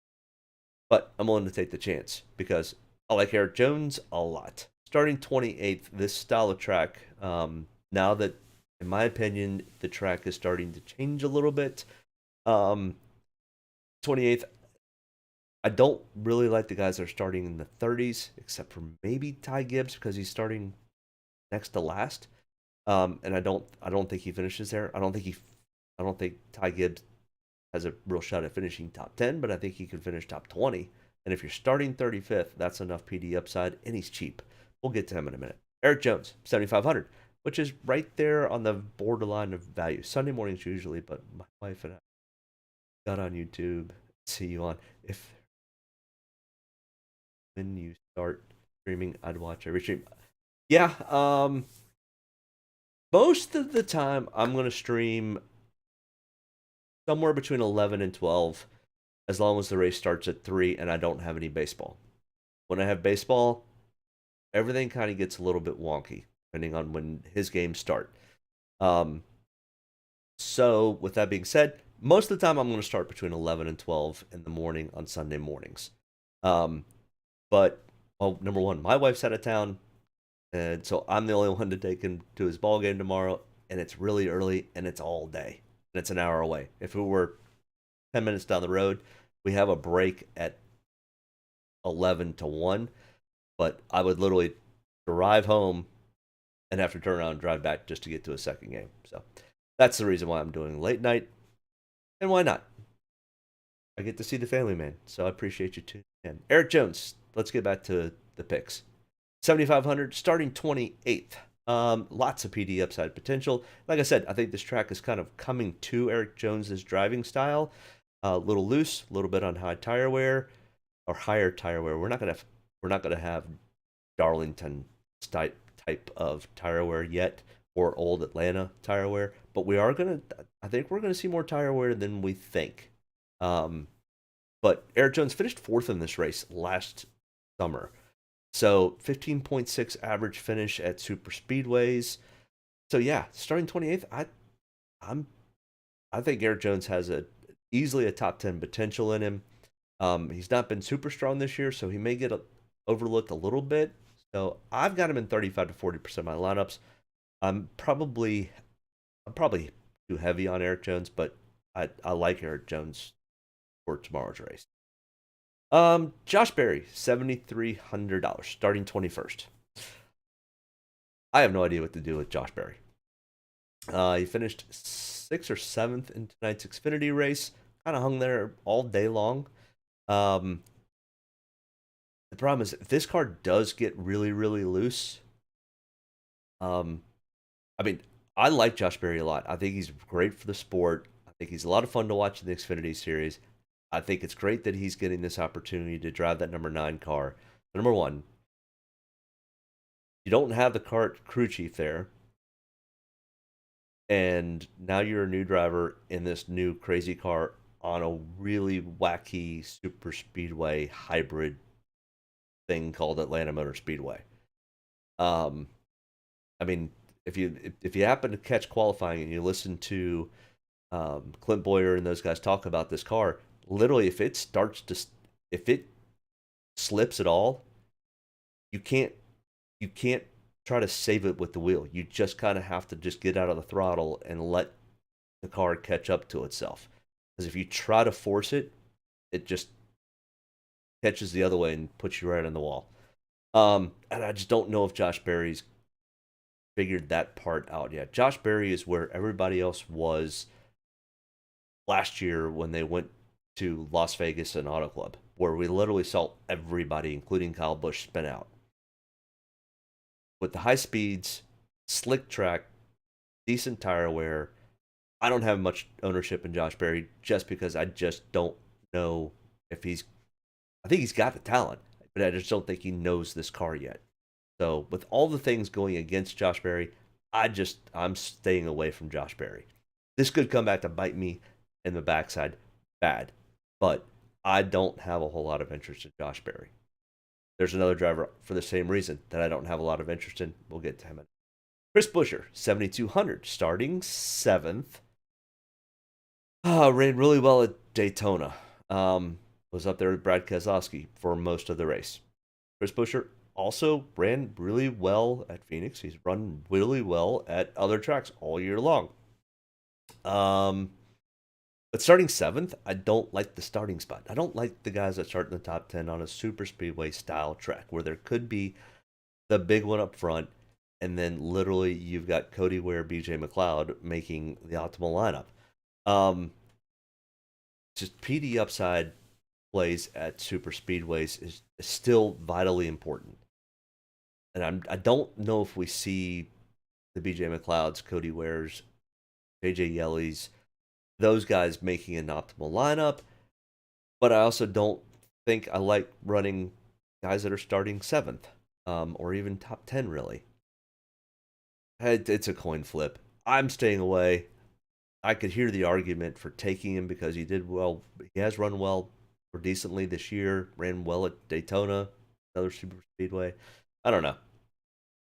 But I'm willing to take the chance because I like Eric Jones a lot. Starting 28th, this style of track, now that, in my opinion, the track is starting to change a little bit. 28th, I don't really like the guys that are starting in the 30s, except for maybe Ty Gibbs because he's starting next to last. And I don't think he finishes there. I don't think Ty Gibbs has a real shot at finishing top 10, but I think he can finish top 20. And if you're starting 35th, that's enough PD upside, and he's cheap. We'll get to him in a minute. Eric Jones, 7,500, which is right there on the borderline of value. Sunday mornings usually, but my wife and I got on YouTube. See you on. When you start streaming, I'd watch every stream. Yeah, most of the time I'm going to stream somewhere between 11 and 12, as long as the race starts at 3 and I don't have any baseball. When I have baseball, everything kind of gets a little bit wonky, depending on when his games start. So, with that being said, most of the time I'm going to start between 11 and 12 in the morning on Sunday mornings. But, well, number one, my wife's out of town, and so I'm the only one to take him to his ball game tomorrow, and it's really early, and it's all day, and it's an hour away. If it were 10 minutes down the road, we have a break at 11 to 1, but I would literally drive home and have to turn around and drive back just to get to a second game. So that's the reason why I'm doing late night, and why not? I get to see the family, man, so I appreciate you tuning in. Eric Jones, let's get back to the picks. 7,500, starting 28th. Lots of PD upside potential. Like I said, I think this track is kind of coming to Eric Jones's driving style. A little loose, a little bit on high tire wear or higher tire wear. We're not gonna have Darlington type of tire wear yet, or old Atlanta tire wear, but I think we're gonna see more tire wear than we think. But Eric Jones finished 4th in this race last summer. So 15.6 average finish at super speedways. So yeah, starting 28th, I think Eric Jones has easily a top 10 potential in him. He's not been super strong this year, so he may get overlooked a little bit. So I've got him in 35 to 40% of my lineups. I'm probably too heavy on Eric Jones, but I like Eric Jones for tomorrow's race. Josh Berry, $7,300, starting 21st. I have no idea what to do with Josh Berry. He finished 6th or 7th in tonight's Xfinity race. Kind of hung there all day long. The problem is, if this car does get really, really loose, I mean, I like Josh Berry a lot. I think he's great for the sport. I think he's a lot of fun to watch in the Xfinity series. I think it's great that he's getting this opportunity to drive that number 9 car. Number one, you don't have the kart crew chief there, and now you're a new driver in this new crazy car on a really wacky super speedway hybrid thing called Atlanta Motor Speedway. I mean, if you happen to catch qualifying and you listen to Clint Boyer and those guys talk about this car, literally, if it slips at all, you can't try to save it with the wheel. You just kind of have to just get out of the throttle and let the car catch up to itself. Because if you try to force it, it just catches the other way and puts you right on the wall. And I just don't know if Josh Berry's figured that part out yet. Josh Berry is where everybody else was last year when they went to Las Vegas and Auto Club, where we literally saw everybody, including Kyle Busch, spin out. With the high speeds, slick track, decent tire wear, I don't have much ownership in Josh Berry just because I just don't know if he's. I think he's got the talent, but I just don't think he knows this car yet. So with all the things going against Josh Berry, I'm staying away from Josh Berry. This could come back to bite me in the backside bad, but I don't have a whole lot of interest in Josh Berry. There's another driver for the same reason that I don't have a lot of interest in. We'll get to him. Chris Buescher, 7,200, starting 7th. Ran really well at Daytona. Was up there with Brad Keselowski for most of the race. Chris Buescher also ran really well at Phoenix. He's run really well at other tracks all year long. But starting 7th, I don't like the starting spot. I don't like the guys that start in the top 10 on a super speedway style track where there could be the big one up front, and then literally you've got Cody Ware, BJ McLeod making the optimal lineup. Just PD upside plays at super speedways is still vitally important. And I don't know if we see the BJ McLeods, Cody Wares, JJ Yellies, those guys making an optimal lineup. But I also don't think I like running guys that are starting 7th or even top 10, really. It's a coin flip. I'm staying away. I could hear the argument for taking him because he did well. He has run well or decently this year. Ran well at Daytona, another super speedway. I don't know.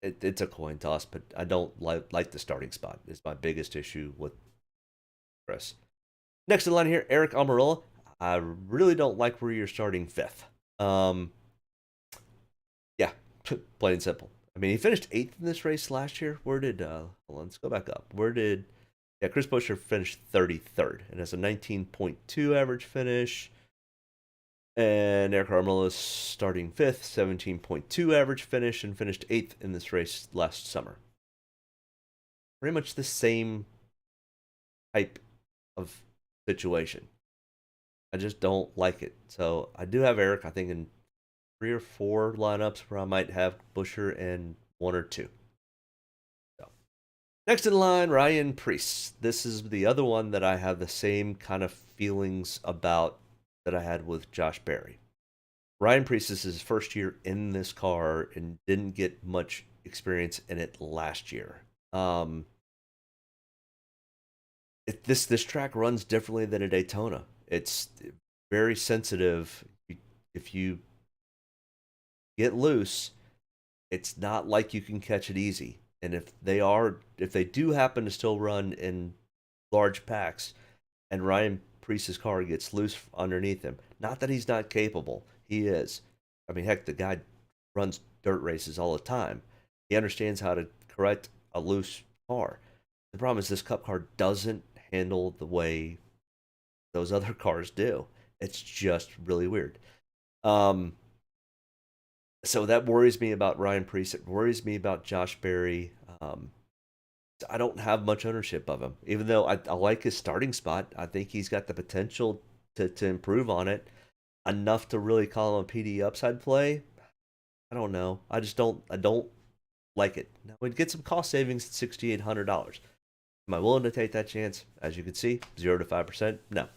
It's a coin toss, but I don't like the starting spot. Is my biggest issue with Chris. Next in line here, Eric Almirola. I really don't like where you're starting 5th. Yeah, plain and simple. I mean, he finished 8th in this race last year. Where did hold on, let's go back up. Chris Buescher finished 33rd and has a 19.2 average finish. And Eric Almirola is starting 5th, 17.2 average finish, and finished 8th in this race last summer. Pretty much the same type of situation. I just don't like it. So I do have Eric, I think, in 3 or 4 lineups where I might have Buescher and 1 or 2. So next in line, Ryan Preece. This is the other one that I have the same kind of feelings about that I had with Josh Berry. Ryan Preece is his first year in this car and didn't get much experience in it last year. This track runs differently than a Daytona. It's very sensitive. If you get loose, it's not like you can catch it easy. And if they do happen to still run in large packs, and Ryan Preece's car gets loose underneath him, not that he's not capable, he is. I mean, heck, the guy runs dirt races all the time. He understands how to correct a loose car. The problem is this Cup car doesn't handle the way those other cars do. It's just really weird. So that worries me about Ryan Preece. It worries me about Josh Berry. I don't have much ownership of him, even though I like his starting spot. I think he's got the potential to improve on it enough to really call him a PD upside play. I don't know. I don't like it. Now we'd get some cost savings at $6,800. Am I willing to take that chance? As you can see, 0 to 5%. No.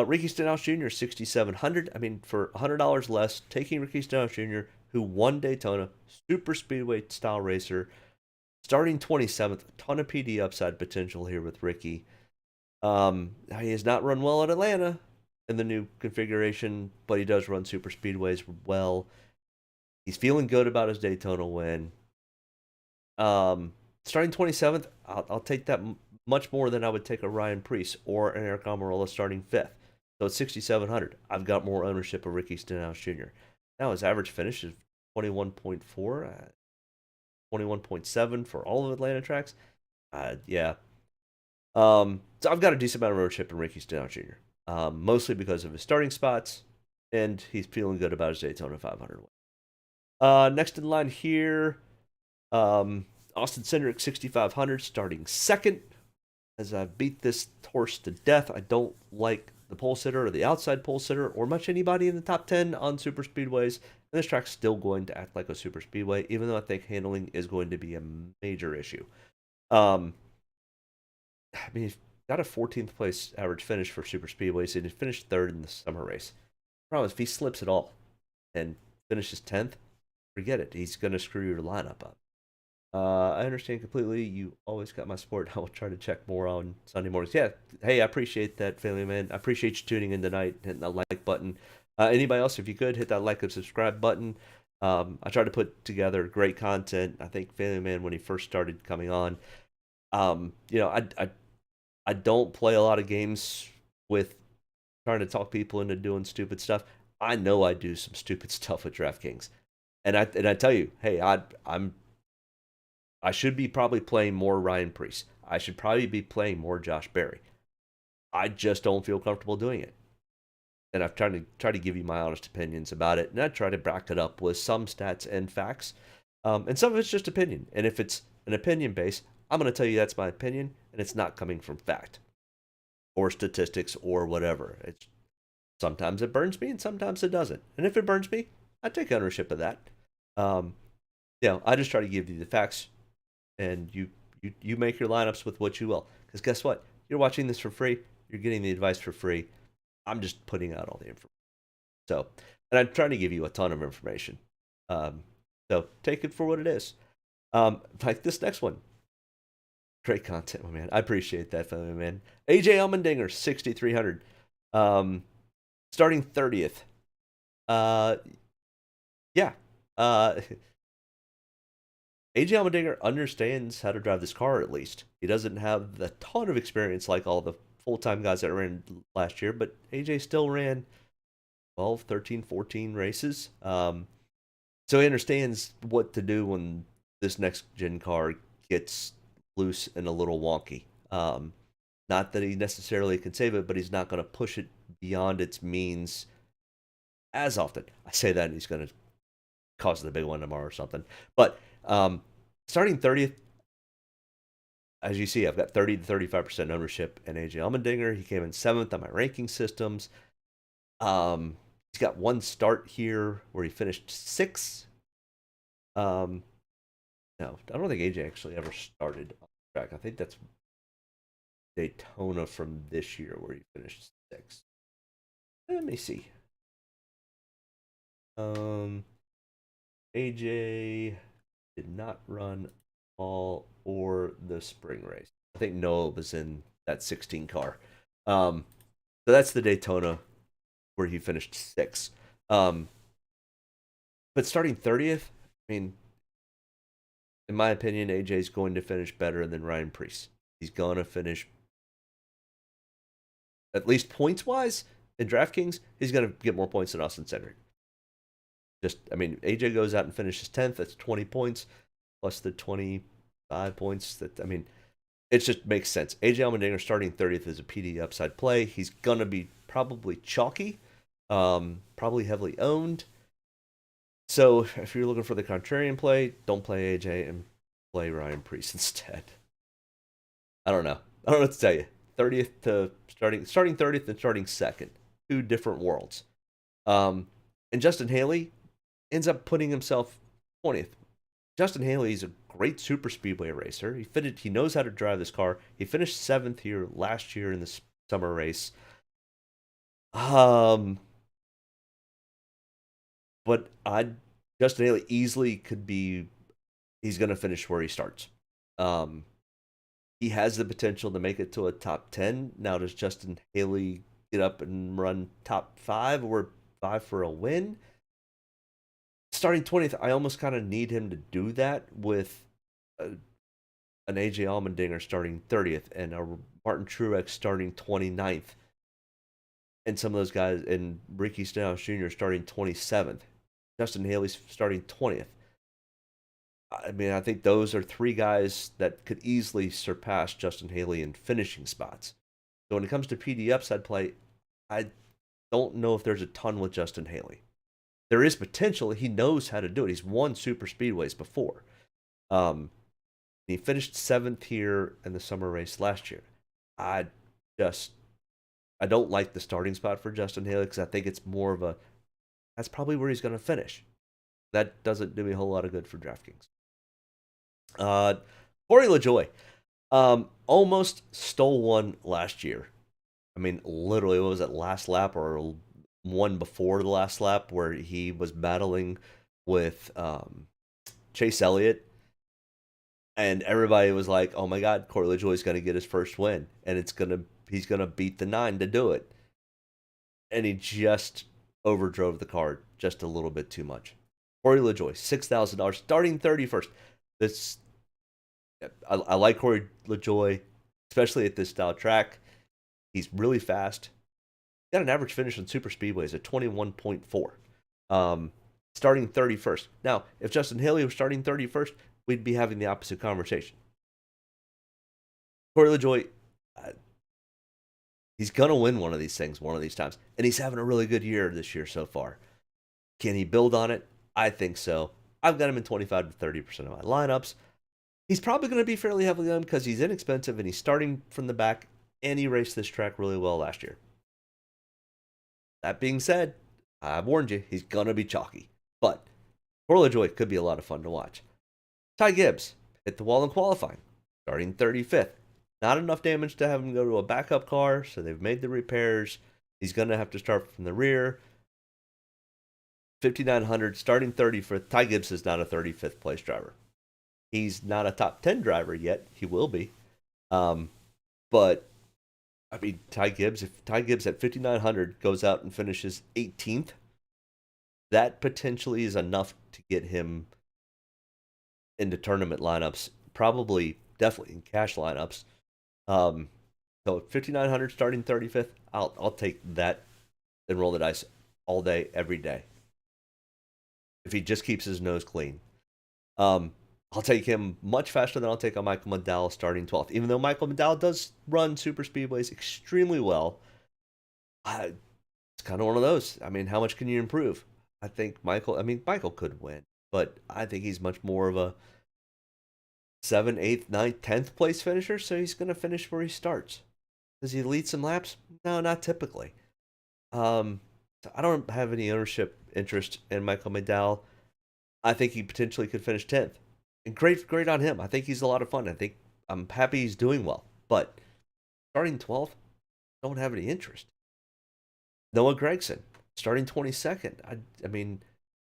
Ricky Stenhouse Jr. 6,700. I mean, for $100 less, taking Ricky Stenhouse Jr., who won Daytona, super speedway style racer, starting 27th, a ton of PD upside potential here with Ricky. He has not run well at Atlanta in the new configuration, but he does run super speedways well. He's feeling good about his Daytona win. Starting 27th, I'll take that much more than I would take a Ryan Preece or an Eric Almirola starting 5th. So it's 6,700. I've got more ownership of Ricky Stenhouse Jr. Now his average finish is 21.4, 21.7 for all of Atlanta tracks. Yeah. So I've got a decent amount of ownership in Ricky Stenhouse Jr. Mostly because of his starting spots, and he's feeling good about his Daytona 500. Next in line here, Austin Cindric 6,500, starting 2nd. As I beat this horse to death, I don't like the pole sitter or the outside pole sitter or much anybody in the top 10 on super speedways. And this track's still going to act like a super speedway, even though I think handling is going to be a major issue. I mean, he's got a 14th place average finish for Super Speedways, and he finished third in the summer race. Problem is, if he slips at all and finishes 10th, forget it. He's going to screw your lineup up. I understand completely. You always got my support. I will try to check more on Sunday mornings. Yeah, hey, I appreciate that, Family Man. I appreciate you tuning in tonight, hitting the like button. Anybody else, if you could, hit that like and subscribe button. I try to put together great content. I think Family Man, when he first started coming on, I don't play a lot of games with trying to talk people into doing stupid stuff. I know I do some stupid stuff with Draftkings, and I tell you, hey, I should be probably playing more Ryan Preece. I should probably be playing more Josh Berry. I just don't feel comfortable doing it. And I've tried to give you my honest opinions about it, and I try to back it up with some stats and facts. And some of it's just opinion. And if it's an opinion base, I'm going to tell you that's my opinion, and it's not coming from fact or statistics or whatever. It's sometimes it burns me, and sometimes it doesn't. And if it burns me, I take ownership of that. I just try to give you the facts, and you make your lineups with what you will. Because guess what? You're watching this for free. You're getting the advice for free. I'm just putting out all the information. So, and I'm trying to give you a ton of information. So take it for what it is. Like this next one. Great content, my man. I appreciate that, family man. AJ Allmendinger, 6,300. Starting 30th. Yeah. AJ Allmendinger understands how to drive this car, at least. He doesn't have a ton of experience like all the full-time guys that ran last year, but AJ still ran 12, 13, 14 races. So he understands what to do when this next-gen car gets loose and a little wonky. Not that he necessarily can save it, but he's not going to push it beyond its means as often. I say that, and he's going to cause the big one tomorrow or something. But starting 30th, as you see, I've got 30 to 35% ownership in AJ Allmendinger. He came in 7th on my ranking systems. He's got one start here where he finished 6th. No, I don't think AJ actually ever started on the track. I think that's Daytona from this year where he finished 6th. Let me see. AJ did not run all or the spring race. I think Noah was in that 16 car. So that's the Daytona where he finished 6th. But starting 30th, I mean, in my opinion, AJ's going to finish better than Ryan Preece. He's going to finish, at least points-wise, in DraftKings, he's going to get more points than Austin Cedric. AJ goes out and finishes 10th. That's 20 points, plus the 25 points. It just makes sense. AJ Allmendinger starting 30th is a PD upside play. He's going to be probably chalky, probably heavily owned. So if you're looking for the contrarian play, don't play AJ and play Ryan Preece instead. I don't know what to tell you. 30th to starting 30th and starting 2nd. Two different worlds. And Justin Haley ends up putting himself 20th. Justin Haley is a great super speedway racer. He knows how to drive this car. He finished 7th here last year in the summer race. But Justin Haley easily could be, he's going to finish where he starts. He has the potential to make it to a top 10. Now, does Justin Haley get up and run top 5 or 5 for a win? Starting 20th, I almost kind of need him to do that with an AJ Allmendinger starting 30th and a Martin Truex starting 29th. And some of those guys, and Ricky Stenhouse Jr. starting 27th. Justin Haley's starting 20th. I think those are 3 guys that could easily surpass Justin Haley in finishing spots. So when it comes to PD upside play, I don't know if there's a ton with Justin Haley. There is potential. He knows how to do it. He's won Super Speedways before. He finished 7th here in the summer race last year. I don't like the starting spot for Justin Haley because I think it's more of that's probably where he's going to finish. That doesn't do me a whole lot of good for DraftKings. Corey LaJoie. Almost stole one last year. I mean, literally, what was it, last lap or one before the last lap where he was battling with Chase Elliott, and everybody was like, "Oh my God, Corey LaJoie's going to get his first win, and he's gonna beat the 9 to do it," and he just overdrove the car just a little bit too much. Corey LaJoie, $6,000, starting 31st. This I like Corey LaJoie, especially at this style track. He's really fast. Got an average finish on Super Speedways at 21.4. Starting 31st. Now, if Justin Haley was starting 31st, we'd be having the opposite conversation. Corey LaJoie, he's going to win one of these things one of these times. And he's having a really good year this year so far. Can he build on it? I think so. I've got him in 25 to 30% of my lineups. He's probably going to be fairly heavily owned because he's inexpensive and he's starting from the back, and he raced this track really well last year. That being said, I've warned you, he's going to be chalky. But Corey LaJoie could be a lot of fun to watch. Ty Gibbs hit the wall in qualifying, starting 35th. Not enough damage to have him go to a backup car, so they've made the repairs. He's going to have to start from the rear. 5,900, starting 35th. Ty Gibbs is not a 35th place driver. He's not a top 10 driver yet. He will be. But, I mean, Ty Gibbs, if Ty Gibbs at 5,900 goes out and finishes 18th, that potentially is enough to get him into tournament lineups, probably, definitely in cash lineups. So 5,900 starting 35th, I'll take that and roll the dice all day, every day. If he just keeps his nose clean. I'll take him much faster than I'll take on Michael McDowell starting 12th. Even though Michael McDowell does run Super Speedways extremely well, it's kind of one of those. I mean, how much can you improve? I think Michael could win, but I think he's much more of a 7th, 8th, 9th, 10th place finisher, so he's going to finish where he starts. Does he lead some laps? No, not typically. So I don't have any ownership interest in Michael McDowell. I think he potentially could finish 10th. And great on him. I think he's a lot of fun. I'm happy he's doing well. But starting 12th, don't have any interest. Noah Gragson, starting 22nd. I mean,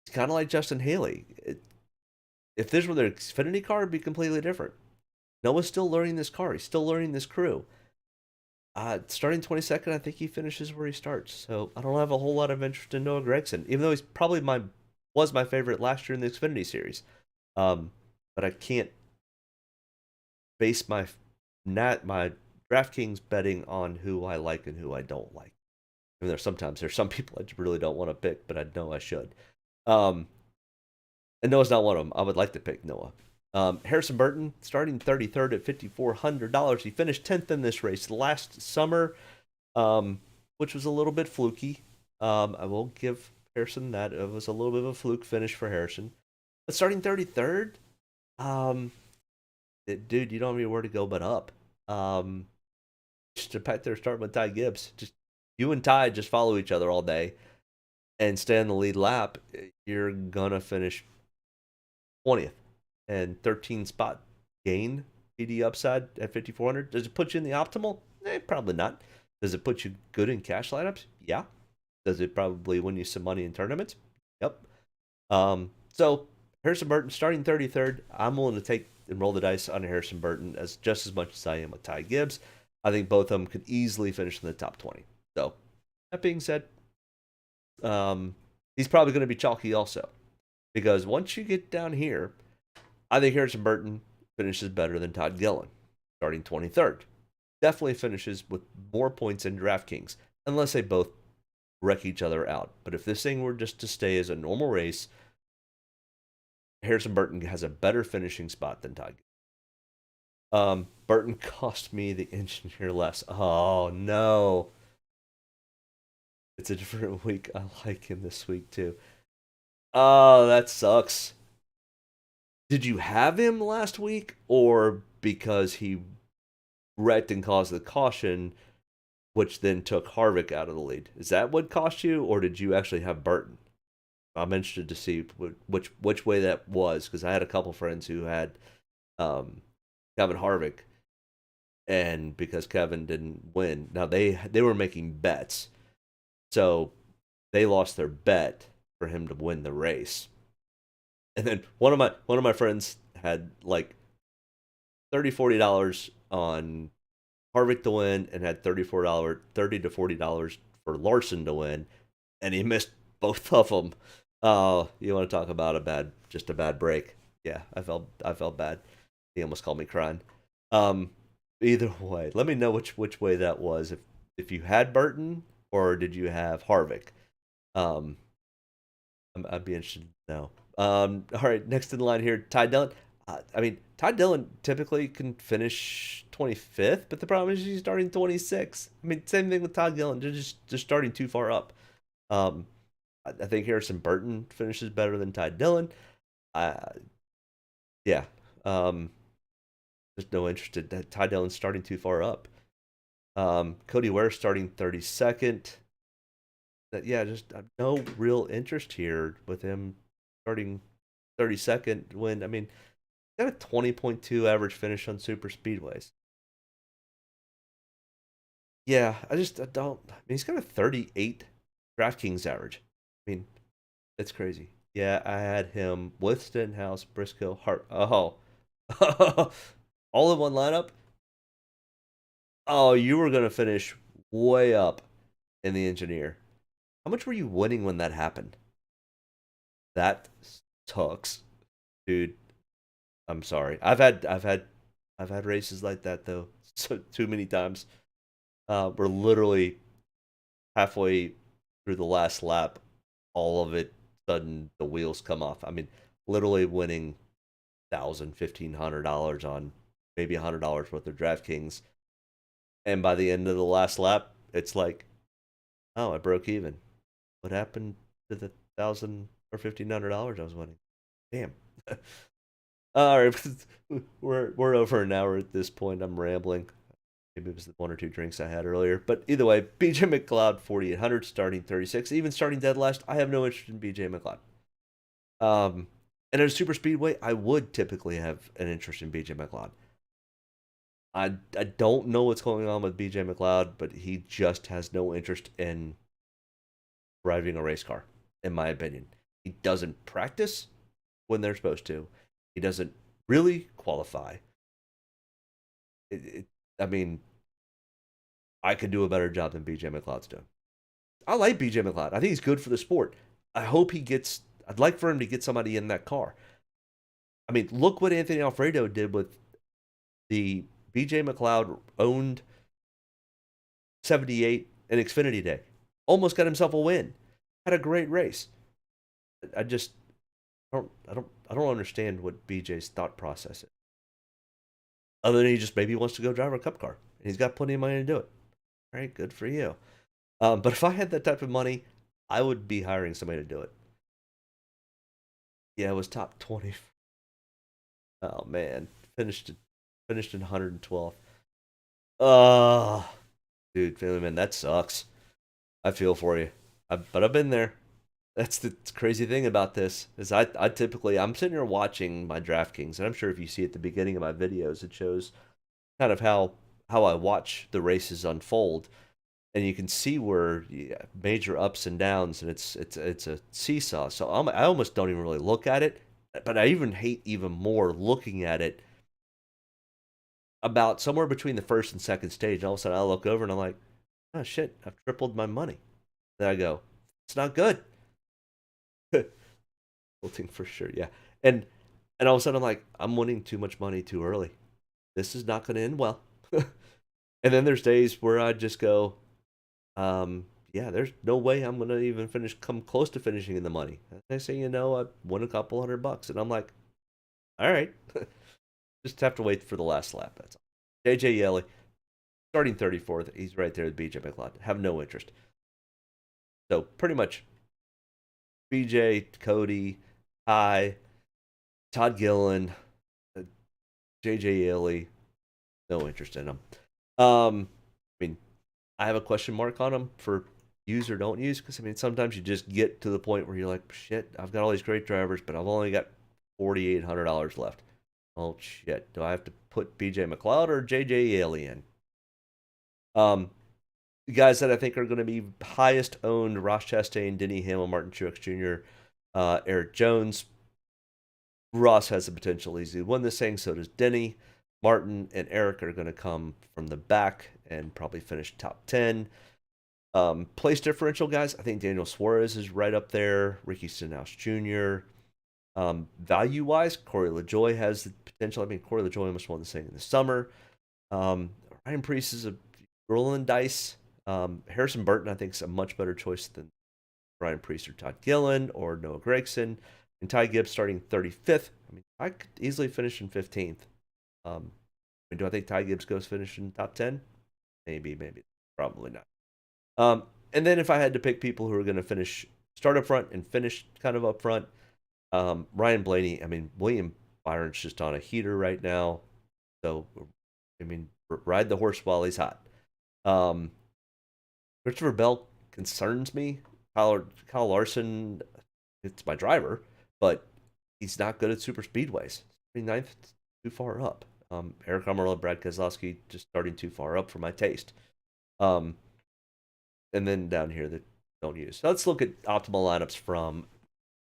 it's kind of like Justin Haley. If this were the Xfinity car, it'd be completely different. Noah's still learning this car. He's still learning this crew. Starting 22nd, I think he finishes where he starts. So I don't have a whole lot of interest in Noah Gragson, even though he's probably was my favorite last year in the Xfinity Series. But I can't base my DraftKings betting on who I like and who I don't like. I mean, there's some people I really don't want to pick, but I know I should. And Noah's not one of them. I would like to pick Noah. Harrison Burton, starting 33rd at $5,400. He finished 10th in this race last summer, which was a little bit fluky. I will give Harrison that. It was a little bit of a fluke finish for Harrison. But starting 33rd, dude, you don't have anywhere to go but up. Just back there starting with Ty Gibbs. Just you and Ty just follow each other all day and stay in the lead lap. You're gonna finish 20th and 13 spot gain PD upside at 5,400. Does it put you in the optimal? Probably not. Does it put you good in cash lineups? Yeah. Does it probably win you some money in tournaments? Yep. So Harrison Burton starting 33rd. I'm willing to take and roll the dice on Harrison Burton just as much as I am with Ty Gibbs. I think both of them could easily finish in the top 20. So that being said, he's probably going to be chalky also, because once you get down here, I think Harrison Burton finishes better than Todd Gillen, starting 23rd. Definitely finishes with more points in DraftKings, unless they both wreck each other out. But if this thing were just to stay as a normal race, Harrison Burton has a better finishing spot than Todd Gillen. Burton cost me the engineer less. Oh, no. It's a different week. I like him this week, too. Oh, that sucks. Did you have him last week, or because he wrecked and caused the caution, which then took Harvick out of the lead? Is that what cost you, or did you actually have Burton? I'm interested to see which way that was, because I had a couple friends who had Kevin Harvick, and because Kevin didn't win, now they were making bets, so they lost their bet for him to win the race. And then one of my friends had like $30-$40 on Harvick to win, and had $30 to $40 for Larson to win, and he missed both of them. You want to talk about just a bad break? Yeah, I felt bad. He almost called me crying. Um, Either way, let me know which way that was. If you had Burton or did you have Harvick? Um, I'd be interested to know. All right, next in line here, Ty Dillon. I mean, Ty Dillon typically can finish 25th, but the problem is he's starting 26th. I mean, same thing with Todd Gillen. They're just starting too far up. I think Harrison Burton finishes better than Ty Dillon. Yeah. There's no interest in that. Ty Dillon's starting too far up. Cody Ware starting 32nd. Just no real interest here with him starting 32nd when, I mean, got a 20.2 average finish on Super Speedways. Yeah, I don't. I mean, he's got a 38 Draftkings average. I mean, that's crazy. Yeah, I had him with Stenhouse, Briscoe, Hart. Oh, all in one lineup. Oh, you were gonna finish way up in the engineer. How much were you winning when that happened? That sucks, dude. I'm sorry. I've had races like that though, so too many times. We're literally halfway through the last lap, all of it sudden the wheels come off. I mean, literally winning $1,000, $1,500 on maybe $100 worth of DraftKings, and by the end of the last lap, it's like, oh, I broke even. What happened to the $1,000 or $1,500 I was winning? Damn. All right, we're over an hour at this point. I'm rambling. Maybe it was the one or two drinks I had earlier. But either way, BJ McLeod 4,800 starting 36, even starting dead last. I have no interest in BJ McLeod. And at a Super Speedway, I would typically have an interest in BJ McLeod. I don't know what's going on with BJ McLeod, but he just has no interest in driving a race car, in my opinion. He doesn't practice when they're supposed to. He doesn't really qualify. I mean, I could do a better job than BJ McLeod's doing. I like BJ McLeod. I think he's good for the sport. I'd like for him to get somebody in that car. I mean, look what Anthony Alfredo did with the BJ McLeod owned 78 in Xfinity Day. Almost got himself a win. Had a great race. I don't understand what BJ's thought process is. Other than he just maybe wants to go drive a cup car. And he's got plenty of money to do it. All right, good for you. But if I had that type of money, I would be hiring somebody to do it. Yeah, it was top 20. Oh man, finished in 112th. Dude, family man, that sucks. I feel for you. But I've been there. That's the crazy thing about this is I'm sitting here watching my DraftKings, and I'm sure if you see at the beginning of my videos, it shows kind of how I watch the races unfold, and you can see where major ups and downs, and it's a seesaw. So I almost don't even really look at it, but I even hate even more looking at it about somewhere between the first and second stage. And all of a sudden I look over and I'm like, oh shit, I've tripled my money. Then I go, it's not good. Tilting for sure, yeah. And all of a sudden I'm like, I'm winning too much money too early. This is not going to end well. And then there's days where I just go, yeah, there's no way I'm going to even come close to finishing in the money. And they say, I won a couple $100, and I'm like, all right. Just have to wait for the last lap. That's all. JJ Yeley, starting 34th. He's right there with BJ McLeod. Have no interest. So pretty much BJ, Cody, Ty, Todd Gillen, JJ Yeley, no interest in them. I mean, I have a question mark on them for use or don't use, because I mean, sometimes you just get to the point where you're like, shit, I've got all these great drivers, but I've only got $4,800 left. Oh shit! Do I have to put BJ McLeod or JJ Yaley in? The guys that I think are going to be highest owned: Ross Chastain, Denny Hamlin, Martin Truex Jr., Eric Jones. Ross has the potential easily to win this thing. So does Denny. Martin and Eric are going to come from the back and probably finish top 10. Place differential, guys. I think Daniel Suarez is right up there. Ricky Stenhouse Jr. Value-wise, Corey LaJoie has the potential. I mean, Corey LaJoie almost won this thing in the summer. Ryan Preece is a rolling dice. Harrison Burton, I think, is a much better choice than Ryan Preece or Todd Gillen or Noah Gragson. And Ty Gibbs starting 35th. I mean, I could easily finish in 15th. Do I think Ty Gibbs goes finish in top 10? Maybe, probably not. And then if I had to pick people who are going to finish, start up front and finish kind of up front, Ryan Blaney. I mean, William Byron's just on a heater right now. So, I mean, ride the horse while he's hot. Christopher Bell concerns me. Kyle Larson, it's my driver, but he's not good at super speedways. 29th, too far up. Eric Almirola, Brad Keselowski just starting too far up for my taste. And then down here that don't use. So let's look at optimal lineups from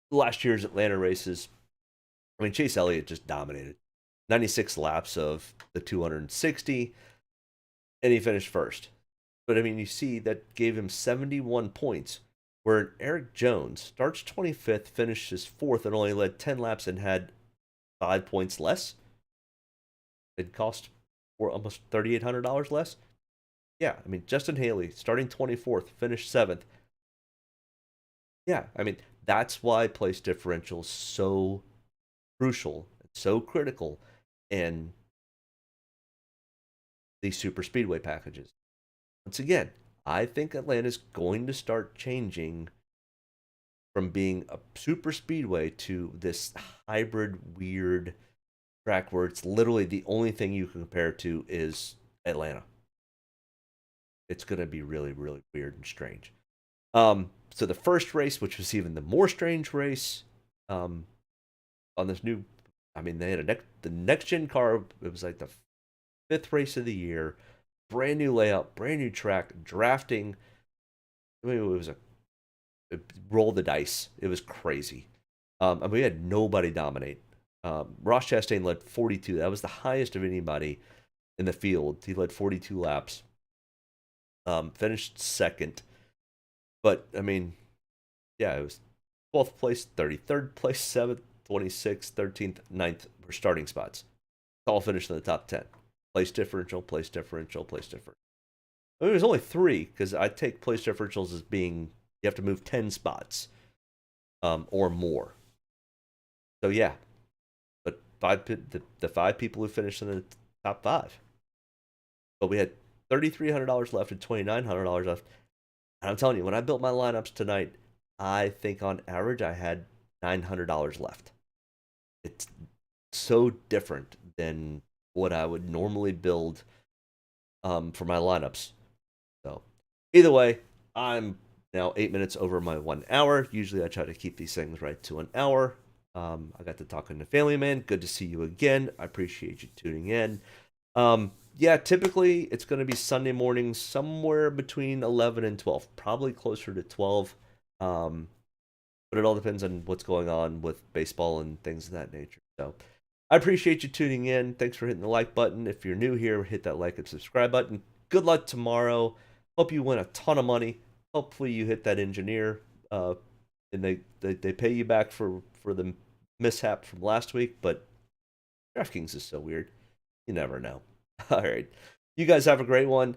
last year's Atlanta races. I mean, Chase Elliott just dominated. 96 laps of the 260, and he finished first. But I mean, you see that gave him 71 points, where Eric Jones starts 25th, finishes 4th, and only led 10 laps and had 5 points less. It cost almost $3,800 less. Yeah, I mean, Justin Haley starting 24th, finished 7th. Yeah, I mean, that's why place differential is so crucial, so critical in these super speedway packages. Once again, I think Atlanta's going to start changing from being a super speedway to this hybrid weird track where it's literally the only thing you can compare it to is Atlanta. It's going to be really, really weird and strange. So the first race, which was even the more strange race, on this new, I mean, they had the next gen car. It was like the 5th race of the year, brand new layout, brand new track, drafting. I mean, it rolled the dice. It was crazy. And we had nobody dominate. Ross Chastain led 42. That was the highest of anybody in the field. He led 42 laps. Finished 2nd. But, I mean, yeah, it was 12th place, 33rd place, 7th, 26th, 13th, 9th were starting spots. All finished in the top 10. Place differential, place differential, place differential. I mean, it was only 3, because I take place differentials as being, you have to move 10 spots or more. So, yeah. But the 5 people who finished in the top 5. But we had $3,300 left and $2,900 left. And I'm telling you, when I built my lineups tonight, I think on average I had $900 left. It's so different than what I would normally build for my lineups. So either way, I'm now 8 minutes over my 1 hour. Usually I try to keep these things right to an hour. I got to talking to Family Man. Good to see you again. I appreciate you tuning in. Yeah, typically it's going to be Sunday mornings somewhere between 11 and 12, probably closer to 12. But it all depends on what's going on with baseball and things of that nature. So I appreciate you tuning in. Thanks for hitting the like button. If you're new here, hit that like and subscribe button. Good luck tomorrow. Hope you win a ton of money. Hopefully you hit that engineer and they pay you back for the mishap from last week. But Draftkings is so weird. You never know. All right. You guys have a great one.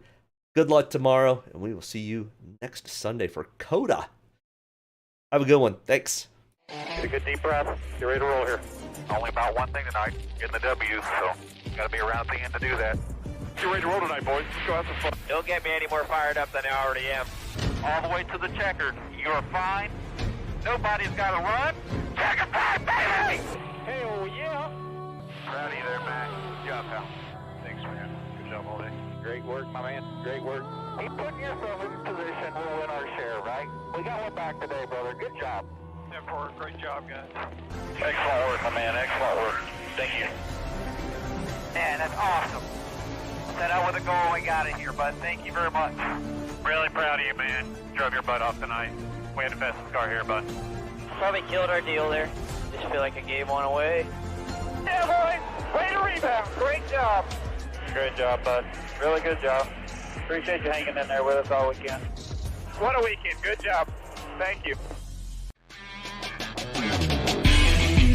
Good luck tomorrow, and we will see you next Sunday for COTA. Have a good one. Thanks. Get a good deep breath. Get ready to roll here. Only about one thing tonight, getting the W, so got to be around the end to do that. Get ready to roll tonight, boys. Let's go have some fun. Don't get me any more fired up than I already am. All the way to the checkered. You're fine. Nobody's got to run. Checker time, baby! Hell yeah! Proud of you there, Matt. Good job, pal. Thanks, man. Good job all day. Great work, my man. Great work. Keep putting yourself in position, we'll win our share, right? We got one back today, brother. Good job. Great job, guys. Excellent work, my man. Excellent work. Thank you. That's awesome. Set out with a goal and got it here, bud. Thank you very much. Really proud of you, man. Drove your butt off tonight. We had the fastest car here, bud. Probably killed our deal there. Just feel like I gave one away. Yeah, boys. Way to rebound. Great job. Great job, bud. Really good job. Appreciate you hanging in there with us all weekend. What a weekend. Good job. Thank you.